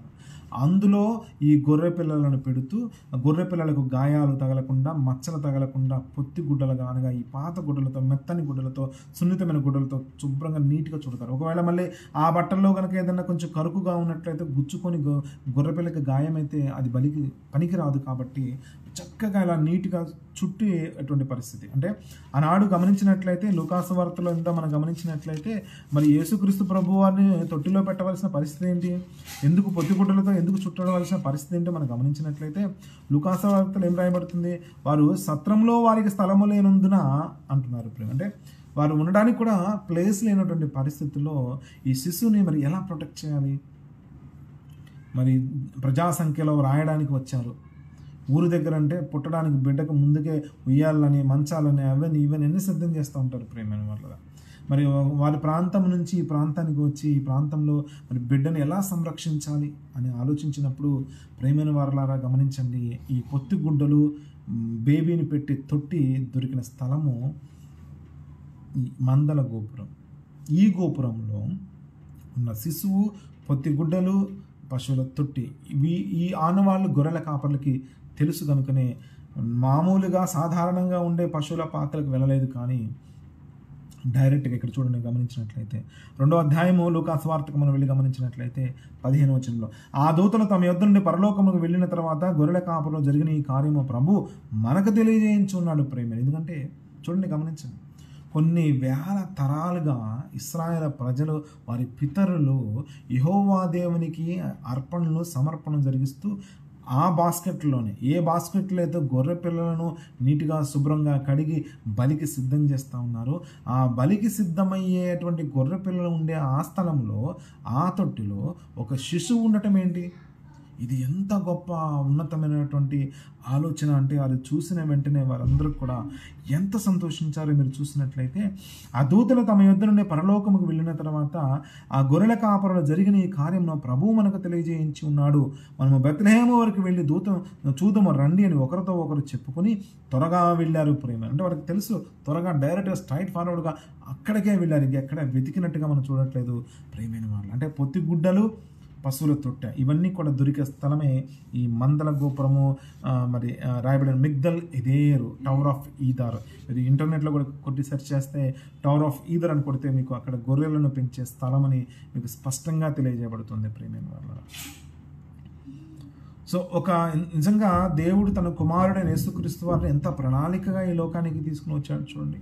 A: అందులో ఈ గొర్రె పిల్లలను పెడుతూ గొర్రె పిల్లలకు గాయాలు తగలకుండా, మచ్చలు తగలకుండా పొత్తి గుడ్డలుగా అనగా ఈ పాత గుడ్డలతో, మెత్తని గుడ్డలతో, సున్నితమైన గుడ్డలతో శుభ్రంగా నీట్గా చుడతారు. ఒకవేళ మళ్ళీ ఆ బట్టల్లో కనుక ఏదైనా కొంచెం కరుకుగా ఉన్నట్లయితే గుచ్చుకొని గొర్రెపిల్లకి గాయమైతే అది బలికి పనికిరాదు. కాబట్టి చక్కగా ఇలా నీట్గా చుట్టేటువంటి పరిస్థితి. అంటే ఆనాడు గమనించినట్లయితే లూకాసు వార్తలో ఇంత మనం గమనించినట్లయితే మరి యేసుక్రీస్తు ప్రభు వారిని తొట్టిలో పెట్టవలసిన పరిస్థితి ఏంటి, ఎందుకు పొత్తిగుడ్డలతో ఎందుకు చుట్టవలసిన పరిస్థితి ఏంటో మనం గమనించినట్లయితే లూకాసు వార్తలో ఏం రాయబడుతుంది, వారు సత్రంలో వారికి స్థలము లేనందున అంటున్నారు. అంటే వారు ఉండడానికి కూడా ప్లేస్ లేనటువంటి పరిస్థితుల్లో ఈ శిశువుని మరి ఎలా ప్రొటెక్ట్ చేయాలి, మరి ప్రజా సంఖ్యలో రాయడానికి వచ్చారు. ఊరు దగ్గర అంటే పుట్టడానికి బిడ్డకు ముందుకే ఉయ్యాలని, మంచాలని, అవన్నీ ఇవన్నీ సిద్ధం చేస్తూ ఉంటారు ప్రేమైన వాళ్ళ. మరి వారి ప్రాంతం నుంచి ఈ ప్రాంతానికి వచ్చి ఈ ప్రాంతంలో మరి బిడ్డను ఎలా సంరక్షించాలి అని ఆలోచించినప్పుడు ప్రేమైన వారలారా గమనించండి, ఈ పొత్తిగుడ్డలు, బేబీని పెట్టి తొట్టి దొరికిన స్థలము ఈ మందల గోపురం. ఈ గోపురంలో ఉన్న శిశువు, పొత్తిగుడ్డలు, పశువుల తొట్టి, ఈ ఆనవాళ్ళు గొర్రెల కాపర్లకి తెలుసు కనుకనే మామూలుగా సాధారణంగా ఉండే పశువుల పాకలకు వెళ్ళలేదు, కానీ డైరెక్ట్గా ఇక్కడ చూడండి గమనించినట్లయితే 2వ అధ్యాయము లూకాసు వార్తకు మనం వెళ్ళి గమనించినట్లయితే 15వ వచనంలో, ఆ దూతలు తమ యొద్ద నుండి పరలోకముకు వెళ్ళిన తర్వాత గొర్రెల కాపులో జరిగిన ఈ కార్యము ప్రభు మనకు తెలియజేయించున్నాడు ప్రేమ. ఎందుకంటే చూడండి గమనించండి, కొన్ని వేల తరాలుగా ఇశ్రాయేలు ప్రజలు, వారి పితరులు యెహోవా దేవునికి అర్పణలు, సమర్పణలు జరిగిస్తూ ఆ బాస్కెట్లోనే, ఏ బాస్కెట్లో అయితే గొర్రె పిల్లలను నీట్గా శుభ్రంగా కడిగి బలికి సిద్ధం చేస్తూ ఉన్నారు, ఆ బలికి సిద్ధమయ్యేటువంటి గొర్రె పిల్లలు ఉండే ఆ స్థలంలో, ఆ తొట్టిలో ఒక శిశువు ఉండటం ఏంటి, ఇది ఎంత గొప్ప ఉన్నతమైనటువంటి ఆలోచన అంటే అది చూసిన వెంటనే వారందరూ కూడా ఎంత సంతోషించారో మీరు చూసినట్లయితే, ఆ దూతలు తమ యొద్ద నుండి పరలోకముకు వెళ్ళిన తర్వాత ఆ గొర్రెల కాపరులు జరిగిన ఈ కార్యంలో ప్రభువు మనకు తెలియజేయించి ఉన్నాడు, మనము బెత్లెహేము వరకు వెళ్ళి చూద్దాము రండి అని ఒకరితో ఒకరు చెప్పుకొని త్వరగా వెళ్ళారు ప్రేమ. అంటే వారికి తెలుసు, త్వరగా డైరెక్ట్గా స్ట్రైట్ ఫార్వర్డ్గా అక్కడికే వెళ్ళారు, ఇది ఎక్కడ వెతికినట్టుగా మనం చూడట్లేదు ప్రేమైన వాళ్ళు. అంటే పొత్తిగుడ్డలు, పశువుల తొట్టె, ఇవన్నీ కూడా దొరికే స్థలమే ఈ మందల గోపురము. మరి రాయబడిన మిగ్దల్ ఎదేరు, టవర్ ఆఫ్ ఈదార్. ఇది ఇంటర్నెట్లో కూడా కొట్టి సెర్చ్ చేస్తే టవర్ ఆఫ్ ఈదర్ అని కొడితే మీకు అక్కడ గొర్రెలను పెంచే స్థలం అని మీకు స్పష్టంగా తెలియజేయబడుతుంది ప్రియమైన వాళ్ళ. సో నిజంగా దేవుడు తన కుమారుడైన యేసుక్రీస్తు వారిని ఎంత ప్రణాళికగా ఈ లోకానికి తీసుకుని వచ్చాడు చూడండి.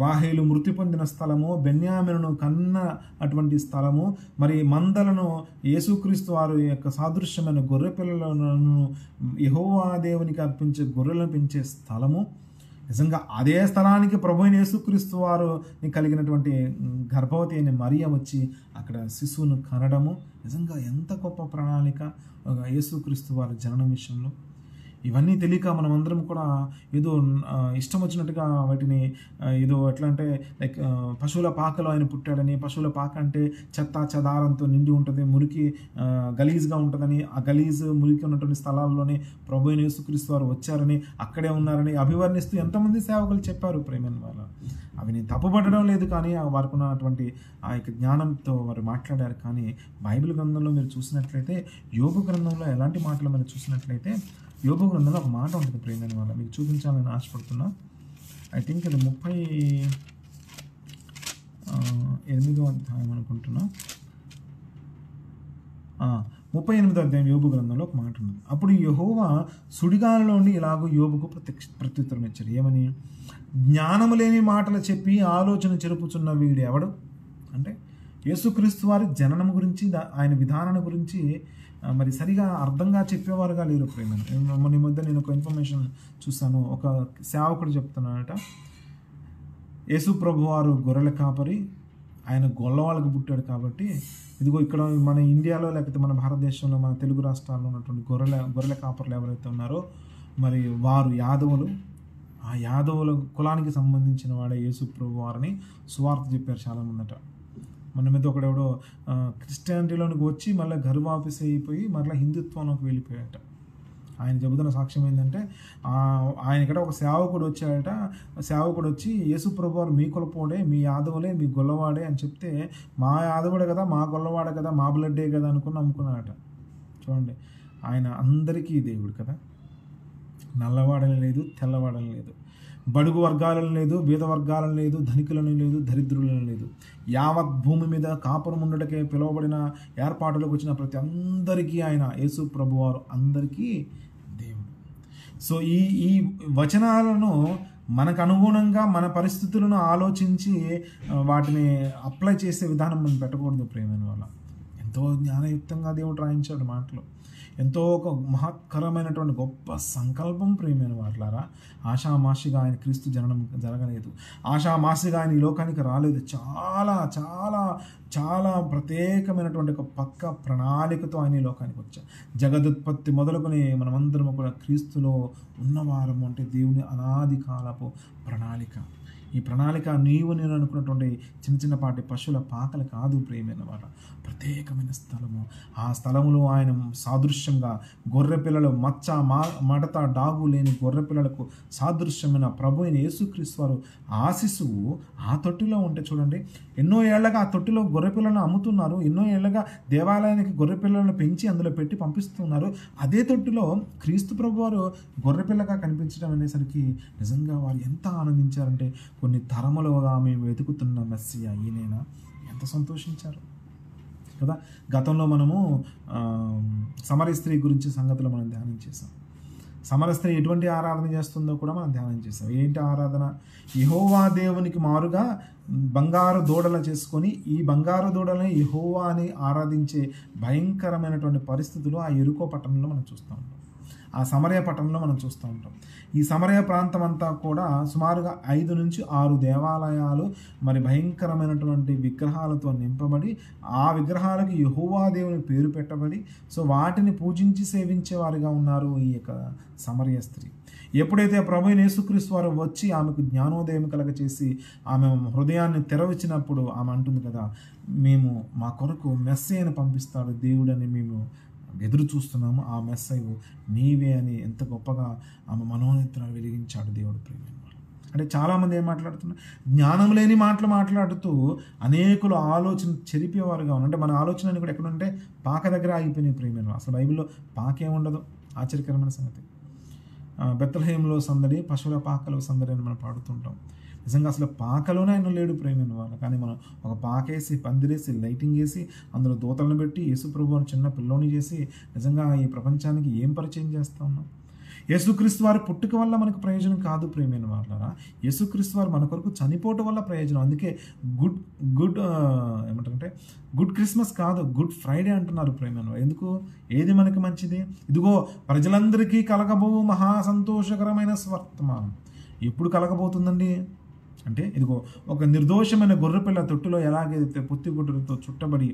A: రాహేలు మృతి పొందిన స్థలము, బెన్యామీనును కన్న అటువంటి స్థలము, మరి మందలను యేసుక్రీస్తు వారి యొక్క సాదృశ్యమైన గొర్రె పిల్లలను యెహోవా దేవునికి అర్పించే గొర్రెలను పెంచే స్థలము. నిజంగా అదే స్థలానికి ప్రభువైన యేసుక్రీస్తు వారు కలిగినటువంటి గర్భవతి అయిన మరియ వచ్చి అక్కడ శిశువును కనడము. నిజంగా ఎంత గొప్ప ప్రణాళిక యేసుక్రీస్తు వారి జననం విషయంలో. ఇవన్నీ తెలియక మనం అందరం కూడా ఏదో ఇష్టం వచ్చినట్టుగా వాటిని ఏదో ఎట్లా అంటే లైక్ పశువుల పాకలో ఆయన పుట్టాడని, పశువుల పాక అంటే చెత్త చెదారంతో నిండి ఉంటుంది, మురికి గలీజ్గా ఉంటుందని, ఆ గలీజ్ మురికి ఉన్నటువంటి స్థలాల్లోనే ప్రభువైన యేసుక్రీస్తు వారు వచ్చారని, అక్కడే ఉన్నారని అభివర్ణిస్తూ ఎంతమంది సేవకులు చెప్పారు ప్రేమైన వాళ్ళ. అవి నేను తప్పుపట్టడం లేదు, కానీ వారికి ఉన్నటువంటి ఆ యొక్క జ్ఞానంతో వారు మాట్లాడారు. కానీ బైబిల్ గ్రంథంలో మీరు చూసినట్లయితే, యోబు గ్రంథంలో ఎలాంటి మాటలు మీరు చూసినట్లయితే, యోబు గ్రంథంలో ఒక మాట ఉంటుంది ప్రియమైన వాళ్ళ, మీకు చూపించాలని ఆశపడుతున్నా. ఐ థింక్ ఇది 38వ అధ్యాయం అనుకుంటున్నా. 38వ అధ్యాయం యోబు గ్రంథంలో ఒక మాట ఉంది. అప్పుడు యెహోవా సుడిగాలిలోని ఇలాగూ యోబుకు ప్రత్యుత్తరం ఇచ్చారు. ఏమని? జ్ఞానము లేని మాటలు చెప్పి ఆలోచన చెరుపుచున్న వీడు ఎవడు? అంటే యేసుక్రీస్తు వారి జననం గురించి, ఆయన విధానాన్ని గురించి మరి సరిగా అర్థంగా చెప్పేవారుగా లేరు ప్రేమ. మొన్న మధ్య నేను ఒక ఇన్ఫర్మేషన్ చూశాను. ఒక సేవకుడు చెప్తున్నాడట, యేసు ప్రభు వారు గొర్రెల కాపరి, ఆయన గొల్లవాళ్ళకు పుట్టాడు కాబట్టి ఇదిగో ఇక్కడ మన ఇండియాలో లేకపోతే మన భారతదేశంలో మన తెలుగు రాష్ట్రాల్లో ఉన్నటువంటి గొర్రెల కాపర్లు ఎవరైతే ఉన్నారో మరి వారు యాదవులు. ఆ యాదవుల కులానికి సంబంధించిన వాడే యేసు ప్రభు వారిని సువార్త చెప్పారు చాలామందట. మన మీద ఒకడెవడో క్రిస్టియానిటీలోనికి వచ్చి మళ్ళీ గర్వాఫీస్ అయిపోయి మళ్ళీ హిందుత్వంలోకి వెళ్ళిపోయాట. ఆయన చెబుతున్న సాక్ష్యం ఏంటంటే, ఆయనకట ఒక సేవకుడు వచ్చాడట. సేవకుడు వచ్చి యేసు ప్రభు వారు మీ కులపోడే, మీ యాదవులే, మీ గొల్లవాడే అని చెప్తే, మా యాదవుడే కదా, మా గొల్లవాడే కదా, మా బ్లడ్డే కదా అనుకుని నమ్ముకున్నాడట. చూడండి, ఆయన అందరికీ దేవుడు కదా. నల్లవాడని లేదు, తెల్లవాడని లేదు, బడుగు వర్గాలను లేదు, బీద వర్గాలను లేదు, ధనికులను లేదు, దరిద్రులను లేదు. యావత్ భూమి మీద కాపురం ఉండటకే పిలువబడిన ఏర్పాటులోకి వచ్చిన ప్రతి అందరికీ ఆయన యేసు ప్రభువారు అందరికీ దేవుడు. సో ఈ వచనాలను మనకు అనుగుణంగా మన పరిస్థితులను ఆలోచించి వాటిని అప్లై చేసే విధానం మనం పెట్టకూడదు ప్రేమైన వాళ్ళ. ఎంతో జ్ఞానయుక్తంగా దేవుడు రాయించాడు మాటలు. ఎంతో ఒక మహత్కరమైనటువంటి గొప్ప సంకల్పం ప్రియమైన వారులారా. ఆషామాషిగా ఆయన క్రీస్తు జననం జరగలేదు, ఆషామాషిగా ఆయన ఈ లోకానికి రాలేదు. చాలా చాలా చాలా ప్రత్యేకమైనటువంటి ఒక పక్క ప్రణాళికతో ఆయన ఈ లోకానికి వచ్చారు. జగదుత్పత్తి మొదలుకొని మనమందరం కూడా క్రీస్తులో ఉన్నవారము అంటే దేవుని అనాది కాలపు ప్రణాళిక. ఈ ప్రణాళిక నేను అనుకున్నటువంటి చిన్నపాటి పశువుల పాకలు కాదు ప్రియమైన వారు, ప్రత్యేకమైన స్థలము. ఆ స్థలములో ఆయన సాదృశ్యంగా గొర్రె పిల్లలు మడత డాగు లేని గొర్రె పిల్లలకు సాదృశ్యమైన ప్రభు అయిన యేసుక్రీస్తు వారు ఆ శిశువు ఆ తొట్టిలో ఉంటే చూడండి, ఎన్నో ఏళ్లగా ఆ తొట్టిలో గొర్రె పిల్లలను అమ్ముతున్నారు, ఎన్నో ఏళ్లగా దేవాలయానికి గొర్రె పిల్లలను పెంచి అందులో పెట్టి పంపిస్తున్నారు. అదే తొట్టిలో క్రీస్తు ప్రభు వారు గొర్రె పిల్లగా కనిపించడం అనేసరికి నిజంగా వారు ఎంత ఆనందించారంటే, కొన్ని తరములుగా మేము వెతుకుతున్న మెస్సియా ఈయనేనా, ఎంత సంతోషించారు కదా. గతంలో మనము సమరయ స్త్రీ గురించి సంగతులు మనం ధ్యానం చేసాం. సమరయ స్త్రీ ఎటువంటి ఆరాధన చేస్తుందో కూడా మనం ధ్యానం చేసాం. ఏంటి ఆరాధన? యెహోవా దేవునికి మారుగా బంగారు దూడలు చేసుకొని ఈ బంగారు దూడలని యెహోవా అని ఆరాధించే భయంకరమైనటువంటి పరిస్థితులు ఆ యెరికో పట్టణంలో మనం చూస్తూ ఉంటాం, ఆ సమరయ పట్టణంలో మనం చూస్తూ ఉంటాం. ఈ సమరయ ప్రాంతం అంతా కూడా సుమారుగా 5 నుంచి 6 దేవాలయాలు మరి భయంకరమైనటువంటి విగ్రహాలతో నింపబడి, ఆ విగ్రహాలకు యెహోవా దేవుని పేరు పెట్టబడి, సో వాటిని పూజించి సేవించేవారుగా ఉన్నారు ఈ యొక్క సమరయ స్త్రీ. ఎప్పుడైతే ప్రభువైన యేసుక్రీస్తు వారు వచ్చి ఆమెకు జ్ఞానోదయం కలగచేసి ఆమె హృదయాన్ని తెరవచ్చినప్పుడు ఆమె అంటుంది కదా, మేము మా కొరకు మెస్సయ్యను పంపిస్తాడు దేవుడని మేము ఎదురు చూస్తున్నాము, ఆ మెస్సయ్య నీవే అని ఎంత గొప్పగా ఆమె మనోనేత్రాలు వెలిగించాడు దేవుడు ప్రేమ. అంటే చాలామంది ఏం మాట్లాడుతున్నారు, జ్ఞానం లేని మాటలు మాట్లాడుతూ అనేకులు ఆలోచన చెరిపేవారుగా ఉన్నారు. అంటే మన ఆలోచనని కూడా ఎక్కడుంటే పాక దగ్గర ఆగిపోయినాయి ప్రియమైన. అసలు బైబిల్లో పాకేముండదు, ఆశ్చర్యకరమైన సంగతి. బెత్లెహేములో సందడి, పశువుల పాకలో సందడి అని మనం పాడుతుంటాం. నిజంగా అసలు పాకలోనే ఆయన లేడు ప్రేమైన వాళ్ళు. కానీ మనం ఒక పాకేసి, పందిరేసి, లైటింగ్ వేసి, అందులో దూతలను పెట్టి యేసుప్రభు అని చిన్న పిల్లోని చేసి నిజంగా ఈ ప్రపంచానికి ఏం పరిచయం చేస్తూ ఉన్నాం? యేసుక్రీస్తు వారి పుట్టుక వల్ల మనకు ప్రయోజనం కాదు ప్రేమైన వాళ్ళరా. యేసుక్రీస్తు వారు మన కొరకు చనిపోవటం వల్ల ప్రయోజనం. అందుకే గుడ్ ఏమంటారంటే గుడ్ క్రిస్మస్ కాదు, గుడ్ ఫ్రైడే అంటున్నారు ప్రేమైన వారు. ఎందుకు? ఏది మనకి మంచిది? ఇదిగో ప్రజలందరికీ కలగబో మహా సంతోషకరమైన స్వర్తమానం. ఎప్పుడు కలగబోతుందండి అంటే, ఇదిగో ఒక నిర్దోషమైన గొర్రెపిల్ల తొట్టులో ఎలాగైతే పొత్తిగుడ్డలతో చుట్టబడి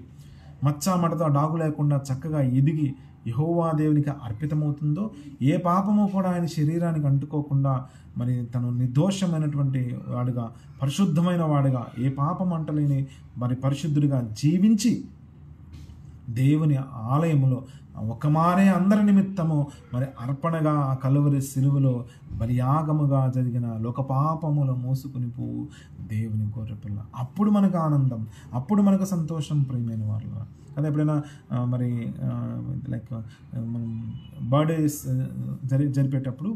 A: మచ్చమడత డాగు లేకుండా చక్కగా ఎదిగి యెహోవా దేవునికి అర్పితమవుతుందో, ఏ పాపము కూడా ఆయన శరీరానికి అంటుకోకుండా మరి తను నిర్దోషమైనటువంటి వాడుగా, పరిశుద్ధమైన వాడుగా, ఏ పాపం అంటలేని మరి పరిశుద్ధుడిగా జీవించి దేవుని ఆలయములో ఒకమారే అందరి నిమిత్తము మరి అర్పణగా ఆ కలువరి సిలువలో బలియాగముగా జరిగిన లోకపాపములు మోసుకుని పోవు దేవుని గొర్రెపిల్ల. అప్పుడు మనకు ఆనందం, అప్పుడు మనకు సంతోషం ప్రియమైన వాళ్ళ కదా. ఎప్పుడైనా మరి లైక్ మనం బర్త్డేస్ జరిపేటప్పుడు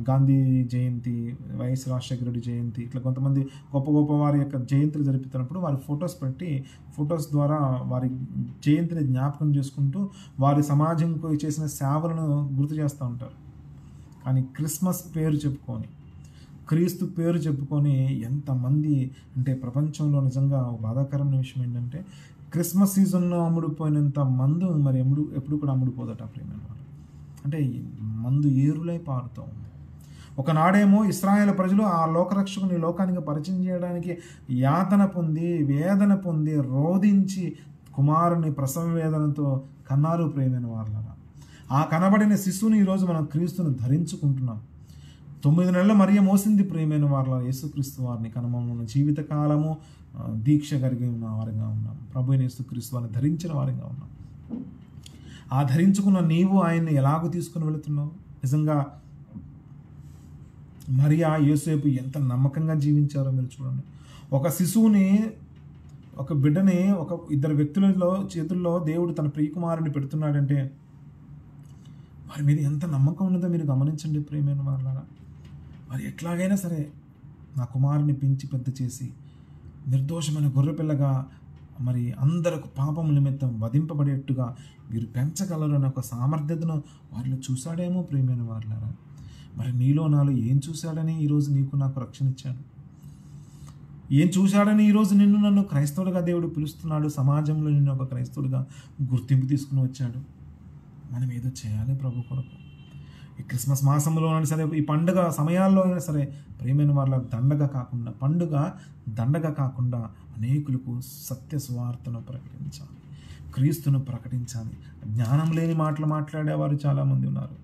A: గాంధీ జయంతి, వైఎస్ రాజశేఖర రెడ్డి జయంతి, ఇట్లా కొంతమంది గొప్ప గొప్ప వారి యొక్క జయంతులు జరుపుతున్నప్పుడు వారి ఫొటోస్ పెట్టి, ఫొటోస్ ద్వారా వారి జయంతిని జ్ఞాపకం చేసుకుంటూ వారి సమాజంకు చేసిన సేవలను గుర్తు చేస్తూ ఉంటారు. కానీ క్రిస్మస్ పేరు చెప్పుకొని, క్రీస్తు పేరు చెప్పుకొని ఎంతమంది అంటే ప్రపంచంలో నిజంగా బాధాకరమైన విషయం ఏంటంటే, క్రిస్మస్ సీజన్లో అమ్ముడుపోయినంత మందు మరి ఎప్పుడు కూడా అమ్ముడుపోదట ప్రేమైన వాళ్ళు. అంటే మందు ఏరులై పారుతూ ఉంది. ఒకనాడేమో ఇశ్రాయేలు ప్రజలు ఆ లోకరక్షకుని లోకానికి పరిచయం చేయడానికి యాతన పొంది, వేదన పొంది, రోధించి కుమారుని ప్రసవ వేదనతో కన్నారు ప్రేమైన వాళ్ళరా. ఆ కనబడిన శిశువుని ఈరోజు మనం క్రీస్తును ధరించుకుంటున్నాం. 9 నెలల మరియ మోసింది ప్రియమైన వారిలో యేసుక్రీస్తు వారిని. కనుమను జీవితకాలము దీక్ష కలిగి ఉన్న వారిగా ఉన్నాం. ప్రభు అయిన యేసుక్రీస్తు వారిని ధరించిన వారిగా ఉన్నాం. ఆ ధరించుకున్న నీవు ఆయన్ని ఎలాగో తీసుకుని వెళుతున్నావు? నిజంగా మరియా యోసేపు ఎంత నమ్మకంగా జీవించారో మీరు చూడండి. ఒక శిశువుని, ఒక బిడ్డని, ఒక ఇద్దరు వ్యక్తులలో చేతుల్లో దేవుడు తన ప్రియకుమారుని పెడుతున్నాడంటే వారి మీద ఎంత నమ్మకం ఉన్నదో మీరు గమనించండి ప్రియమైన వాళ్ళారా. మరి ఎట్లాగైనా సరే నా కుమారుని పెంచి పెద్ద చేసి నిర్దోషమైన గొర్రెపిల్లగా మరి అందరికి పాపం నిమిత్తం వధింపబడేట్టుగా వీరు పెంచగలరు అనే ఒక సామర్థ్యతను వారిలో చూశాడేమో ప్రియమైన వాళ్ళారా. మరి నీలో నాలో ఏం చూశాడని ఈరోజు నీకు నాకు రక్షణ ఇచ్చాడు? ఏం చూశాడని ఈరోజు నన్ను క్రైస్తవుడిగా దేవుడు పిలుస్తున్నాడు? సమాజంలో నిన్ను ఒక క్రైస్తవుడిగా గుర్తింపు తీసుకుని వచ్చాడు. మనం ఏదో చేయాలి ప్రభు కొరకు. ఈ క్రిస్మస్ మాసంలో అయినా సరే, ఈ పండుగ సమయాల్లో అయినా సరే ప్రియమైన వాళ్ళ దండగా కాకుండా అనేకులకు సత్య సువార్తను ప్రకటించాలి, క్రీస్తును ప్రకటించాలి. జ్ఞానం లేని మాటలు మాట్లాడేవారు చాలామంది ఉన్నారు.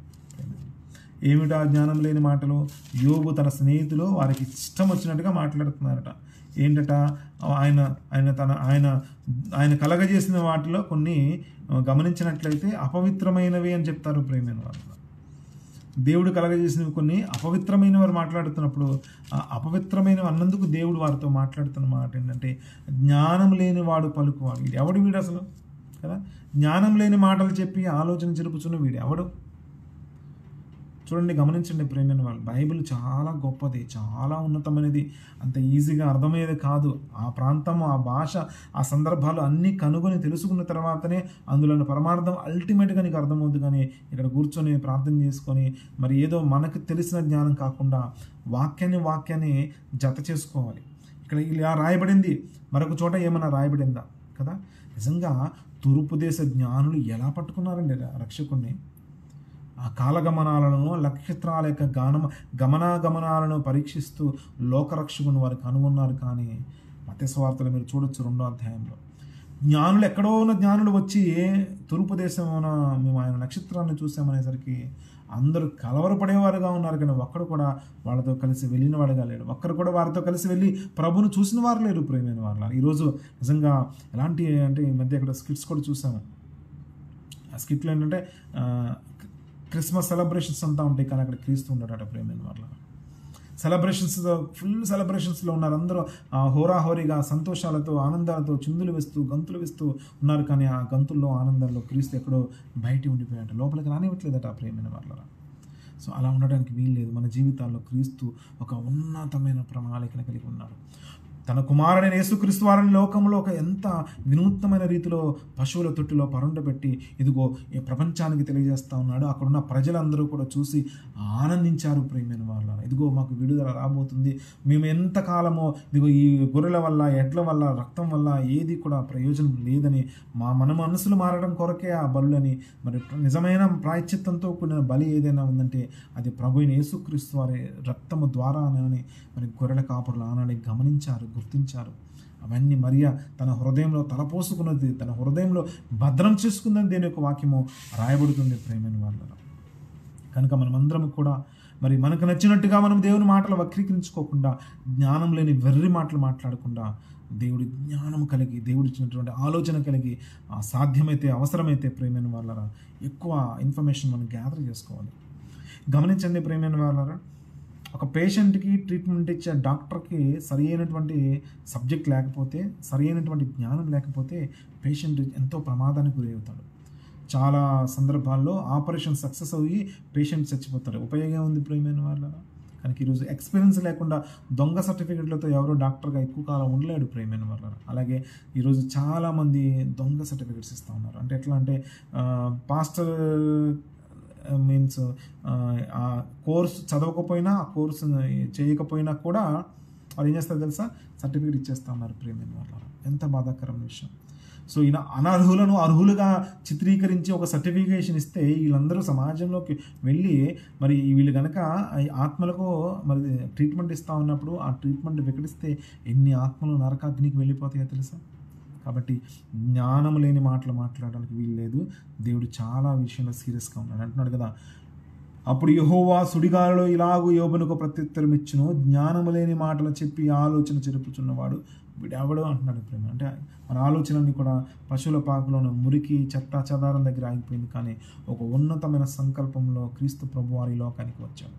A: ఏమిటా జ్ఞానం లేని మాటలు? యోబు తన స్నేహితులు వారికి ఇష్టం వచ్చినట్టుగా మాట్లాడుతున్నారట. ఏంటట? ఆయన కలగజేసిన వాటిలో కొన్ని గమనించినట్లయితే అపవిత్రమైనవి అని చెప్తారు ప్రేమైన వాళ్ళు. దేవుడు కలగజేసినవి కొన్ని అపవిత్రమైన వారు మాట్లాడుతున్నప్పుడు, ఆ అపవిత్రమైనవి అన్నందుకు దేవుడు వారితో మాట్లాడుతున్న మాట ఏంటంటే, జ్ఞానం లేని వాడు పలుకువాడు. వీడు ఎవడు? వీడు అసలు కదా. జ్ఞానం లేని మాటలు చెప్పి ఆలోచన జరుపుచున్న వీడు ఎవడు? చూడండి, గమనించండి ప్రేమైన వాళ్ళు. బైబిల్ చాలా గొప్పది, చాలా ఉన్నతమైనది. అంత ఈజీగా అర్థమయ్యేది కాదు. ఆ ప్రాంతం, ఆ భాష, ఆ సందర్భాలు అన్నీ కనుగొని తెలుసుకున్న తర్వాతనే అందులోని పరమార్థం అల్టిమేట్గా నీకు అర్థమవుతుంది. కానీ ఇక్కడ కూర్చొని ప్రార్థన చేసుకొని మరి ఏదో మనకు తెలిసిన జ్ఞానం కాకుండా వాక్యాన్ని జత చేసుకోవాలి. ఇక్కడ ఇలా రాయబడింది, మరొక చోట ఏమన్నా రాయబడిందా కదా. నిజంగా తూర్పు దేశ జ్ఞానులు ఎలా పట్టుకున్నారండి రక్షకుణ్ణి? ఆ కాలగమనాలను, నక్షత్రాల యొక్క గమనాగమనాలను పరీక్షిస్తూ లోకరక్షకుని వారు కనుగొన్నారు. కానీ మత్తయి సువార్తలో మీరు చూడొచ్చు 2వ అధ్యాయంలో జ్ఞానులు, ఎక్కడో ఉన్న జ్ఞానులు వచ్చి తూర్పు దేశమున మేము ఆయన నక్షత్రాన్ని చూసామనేసరికి అందరూ కలవరపడేవారుగా ఉన్నారు. కానీ ఒక్కడు కూడా వాళ్ళతో కలిసి వెళ్ళిన వాడుగా లేడు. ఒక్కరు కూడా వారితో కలిసి వెళ్ళి ప్రభును చూసిన వారు లేరు ప్రేమైన వాళ్ళు. ఈరోజు నిజంగా ఎలాంటి అంటే ఈ మధ్య ఇక్కడ స్కిట్స్ కూడా చూసాము. ఆ స్కిట్లు ఏంటంటే క్రిస్మస్ సెలబ్రేషన్స్ అంతా ఉంటాయి, కానీ అక్కడ క్రీస్తు ఉండడట ప్రేమైన వాళ్ళ. సెలబ్రేషన్స్తో ఫుల్ సెలబ్రేషన్స్లో ఉన్నారు అందరూ. హోరాహోరీగా సంతోషాలతో ఆనందాలతో చిందులు వేస్తూ గంతులు వేస్తూ ఉన్నారు. కానీ ఆ గంతుల్లో ఆనందాల్లో క్రీస్తు ఎక్కడో బయట ఉండిపోయాడు, లోపలికి రానివ్వట్లేదట ఆ ప్రియమైన వాళ్ళరా. సో అలా ఉండడానికి వీల్లేదు. మన జీవితాల్లో క్రీస్తు ఒక ఉన్నతమైన ప్రణాళికను కలిగి ఉన్నాడు. తన కుమారుడైన యేసుక్రీస్తు వారిని లోకంలో ఒక ఎంత వినూత్నమైన రీతిలో పశువుల తొట్టిలో పరుండబెట్టి ఇదిగో ఈ ప్రపంచానికి తెలియజేస్తూ ఉన్నాడు. అక్కడున్న ప్రజలందరూ కూడా చూసి ఆనందించారు ప్రియమైన వాళ్ళ. ఇదిగో మాకు విడుదల రాబోతుంది, మేము ఎంతకాలమో ఇదిగో ఈ గొర్రెల వల్ల ఎడ్ల వల్ల రక్తం వల్ల ఏది కూడా ప్రయోజనం లేదని మన మనసులు మారడం కొరకే ఆ బలులని, మరి నిజమైన ప్రాయశ్చిత్తంతో కూడిన బలి ఏదైనా ఉందంటే అది ప్రభువైన యేసుక్రీస్తు వారి రక్తము ద్వారానని మరి గొర్రెల కాపురులు ఆనాడే గమనించారు, గుర్తించారు. అవన్నీ మరియా తన హృదయంలో తలపోసుకున్నది, తన హృదయంలో భద్రం చేసుకుందని దేని యొక్క వాక్యము రాయబడుతుంది ప్రేమైన వాళ్ళ. కనుక మనమందరం కూడా మరి మనకు నచ్చినట్టుగా మనం దేవుని మాటలు వక్రీకరించుకోకుండా, జ్ఞానం లేని వెర్రి మాటలు మాట్లాడకుండా, దేవుడి జ్ఞానం కలిగి, దేవుడి ఇచ్చినటువంటి ఆలోచన కలిగి, సాధ్యమైతే అవసరమైతే ప్రేమైన వాళ్ళరా ఎక్కువ ఇన్ఫర్మేషన్ మనం గ్యాదర్ చేసుకోవాలి. గమనించండి ప్రేమైన వాళ్ళరా, ఒక పేషెంట్కి ట్రీట్మెంట్ ఇచ్చే డాక్టర్కి సరి అయినటువంటి సబ్జెక్ట్ లేకపోతే, సరి అయినటువంటి జ్ఞానం లేకపోతే పేషెంట్ ఎంతో ప్రమాదానికి గురి అవుతాడు. చాలా సందర్భాల్లో ఆపరేషన్ సక్సెస్ అయ్యి పేషెంట్ చచ్చిపోతారు. ఉపయోగం ఉంది ప్రియమైన వాళ్ళ. కనుక ఈరోజు ఎక్స్పీరియన్స్ లేకుండా దొంగ సర్టిఫికెట్లతో ఎవరో డాక్టర్గా ఎక్కువ కాలం ఉండలేడు ప్రియమైన వాళ్ళ. అలాగే ఈరోజు చాలామంది దొంగ సర్టిఫికెట్స్ ఇస్తూ ఉన్నారు. అంటే ఎట్లా అంటే పాస్టర్ మీన్స్ ఆ కోర్సు చదవకపోయినా, ఆ కోర్సు చేయకపోయినా కూడా వాళ్ళు ఏం చేస్తారు తెలుసా, సర్టిఫికేట్ ఇచ్చేస్తూ ఉన్నారు ప్రియమైన వాళ్ళ. ఎంత బాధాకరమైన విషయం. సో ఈయన అనర్హులను అర్హులుగా చిత్రీకరించి ఒక సర్టిఫికేషన్ ఇస్తే వీళ్ళందరూ సమాజంలోకి వెళ్ళి మరి వీళ్ళు కనుక ఆత్మలకు మరి ట్రీట్మెంట్ ఇస్తూ ఉన్నప్పుడు ఆ ట్రీట్మెంట్ వికటిస్తే ఎన్ని ఆత్మలు నరకాగ్నికి వెళ్ళిపోతాయో తెలుసా. కాబట్టి జ్ఞానం లేని మాటలు మాట్లాడడానికి వీలు లేదు. దేవుడు చాలా విషయంలో సీరియస్గా ఉన్నాడు. అంటున్నాడు కదా, అప్పుడు యెహోవా సుడిగాలిలో ఇలాగూ యోబునకు ప్రత్యుత్తరం ఇచ్చును, జ్ఞానము లేని మాటలు చెప్పి ఆలోచన చెరుపుచున్నవాడు వీడెవడో అంటున్నాడు ప్రేమ. అంటే మన ఆలోచనని కూడా పశువుల పాకలోని మురికి చెత్త చెదారం దగ్గర ఆగిపోయింది. కానీ ఒక ఉన్నతమైన సంకల్పంలో క్రీస్తు ప్రభు వారి లోకానికి వచ్చాడు.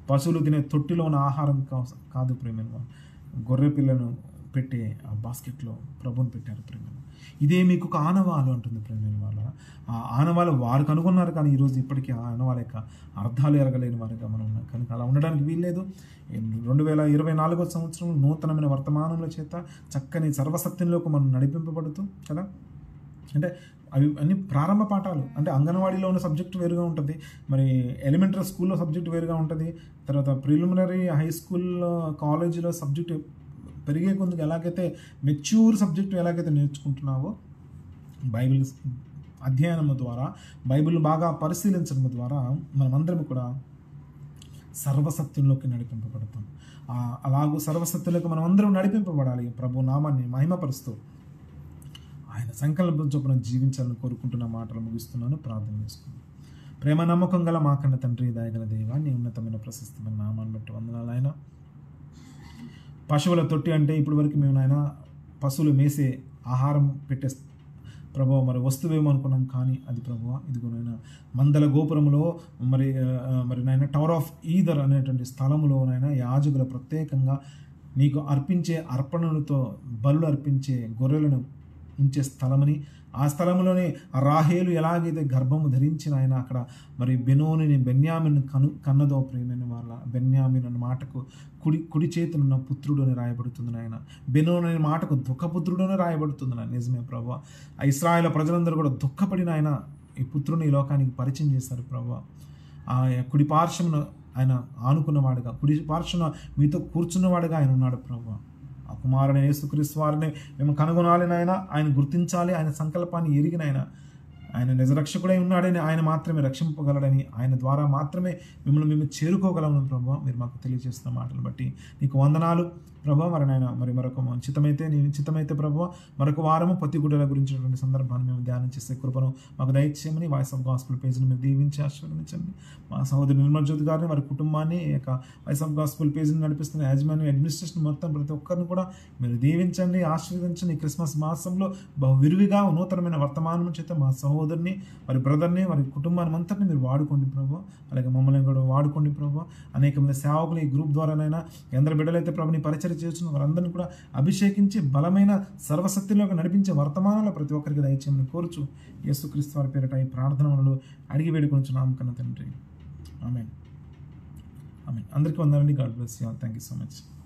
A: పశువులు తినే తొట్టిలో ఉన్న ఆహారం కాదు ప్రేమ, గొర్రె పిల్లను పెట్టే ఆ బాస్కెట్లో ప్రభుని పెట్టారు ప్రేమ. ఇదే మీకు ఒక ఆనవాలు అంటుంది ప్రేమ వాళ్ళ. ఆ ఆనవాళ్ళు వారు కనుగొన్నారు. కానీ ఈరోజు ఇప్పటికీ ఆ ఆనవాళ్ళ యొక్క అర్థాలు ఎరగలేని వారిగా మనం ఉన్నాం. కనుక అలా ఉండడానికి వీల్లేదు. 2024 సంవత్సరం నూతనమైన వర్తమానముల చేత చక్కని సర్వసత్యంలోకి మనం నడిపింపబడుతూ కదా. అంటే అవి అన్ని ప్రారంభ పాఠాలు. అంటే అంగన్వాడీలో ఉన్న సబ్జెక్ట్ వేరుగా ఉంటుంది, మరి ఎలిమెంటరీ స్కూల్లో సబ్జెక్ట్ వేరుగా ఉంటుంది, తర్వాత ప్రిలిమినరీ హై స్కూల్లో కాలేజీలో సబ్జెక్ట్ పెరిగే కొందుకు ఎలాగైతే మెచ్యూర్ సబ్జెక్టు ఎలాగైతే నేర్చుకుంటున్నావో, బైబిల్ అధ్యయనం ద్వారా, బైబిల్ బాగా పరిశీలించడం ద్వారా మనమందరం కూడా సర్వసత్యంలోకి నడిపింపబడతాం. అలాగూ సర్వసత్యంలోకి మనం అందరం నడిపింపబడాలి. ప్రభు నామాన్ని మహిమపరుస్తూ ఆయన సంకల్పం చొప్పున జీవించాలని కోరుకుంటున్న మాటలు ముగిస్తున్నాను. ప్రార్థన చేసుకున్నాను. ప్రేమ నమ్మకం గల మా కన్న తండ్రి, దయగల దేవా, నీ ఉన్నతమైన ప్రశస్తమైన నామాన్ని బట్టి వందనాలు ఆయన. పశువుల తొట్టి అంటే ఇప్పటి వరకు మేము నాయన పశువులు మేసే ఆహారం పెట్టే ప్రభువా మరి వస్తువేమో అనుకున్నాం. కానీ అది ప్రభువా ఇదిగో నాయన మందల గోపురంలో మరి నాయన టవర్ ఆఫ్ ఈదర్ అనేటువంటి స్థలములో నాయన యాజకులు ప్రత్యేకంగా నీకు అర్పించే అర్పణలతో బలులు అర్పించే గొర్రెలను ఉంచే స్థలమని, ఆ స్థలంలోనే రాహేలు ఎలాగైతే గర్భము ధరించిన ఆయన అక్కడ మరి బెనోని బెన్యామిన్ కన్నదో ప్రేమైన వాళ్ళ. బెన్యామిన్ అన్న మాటకు కుడి చేతునున్న పుత్రుడు అని రాయబడుతుంది ఆయన. బెనోన్ అనే మాటకు దుఃఖపుత్రుడు అని రాయబడుతుంది ఆయన. నిజమే ప్రభు. ఆ ఇశ్రాయేలు ప్రజలందరూ కూడా దుఃఖపడిన ఆయన ఈ పుత్రుని ఈ లోకానికి పరిచయం చేశారు ప్రభు. ఆ కుడి పార్శ్వమున ఆయన ఆనుకున్నవాడుగా, కుడి పార్శ్వన మీతో కూర్చున్నవాడుగా ఆయన ఉన్నాడు ప్రభు. ఆ కుమారుని యేసుక్రీస్తు వారిని మేము కనుగొనాలి నాయన, ఆయన గుర్తించాలి, ఆయన సంకల్పాన్ని ఎరిగిన ఆయన నిజరక్షకుడై ఉన్నాడని, ఆయన మాత్రమే రక్షింపగలడని, ఆయన ద్వారా మాత్రమే మిమ్మల్ని మేము చేరుకోగలము ప్రభు. మీరు మాకు తెలియజేస్తున్న మాటలు బట్టి నీకు వందనాలు ప్రభు. మరి నాయన మరి మరొక చిత్తమైతే ప్రభు మరొక వారము పత్తిగుడ్డల గురించినటువంటి సందర్భాన్ని మేము ధ్యానం చేసే కృపను మాకు దయచేయమని వాయిస్ ఆఫ్ గాస్పుల్ పేజీని మీరు దీవించి ఆశీర్వదించండి. మా సహోదరు నిర్మల్జ్యోతి గారిని, వారి కుటుంబాన్ని, వాయిస్ ఆఫ్ గాస్పుల్ పేజీని నడిపిస్తున్న యాజమాన్యం, అడ్మినిస్ట్రేషన్ మొత్తం ప్రతి ఒక్కరిని కూడా మీరు దీవించండి, ఆశీర్వదించండి. ఈ క్రిస్మస్ మాసంలో బహు విరివిగా నూతనమైన వర్తమానం చేత మా సహోదరు సహోదరుని, వారి బ్రదర్ని, వారి కుటుంబాన్ని అంతటిని మీరు వాడుకోండి ప్రభు. అలాగే మమ్మల్ని కూడా వాడుకోండి ప్రభు. అనేక మంది సేవకులు ఈ గ్రూప్ ద్వారానైనా ఎందరు బిడ్డలైతే ప్రభుని పరిచయం చేస్తున్న వారందరినీ కూడా అభిషేకించి బలమైన సర్వశక్తిలోకి నడిపించే వర్తమానాలు ప్రతి ఒక్కరికి దయచేయమని కోరుచు యేసుక్రీస్తు వారి పేరిట ఈ ప్రార్థనలు అడిగి వేడుకొంచున్నాం కన్న తండ్రి. ఆమేన్. ఆమేన్. అందరికీ వందనండి. God bless you all. Thank you so much.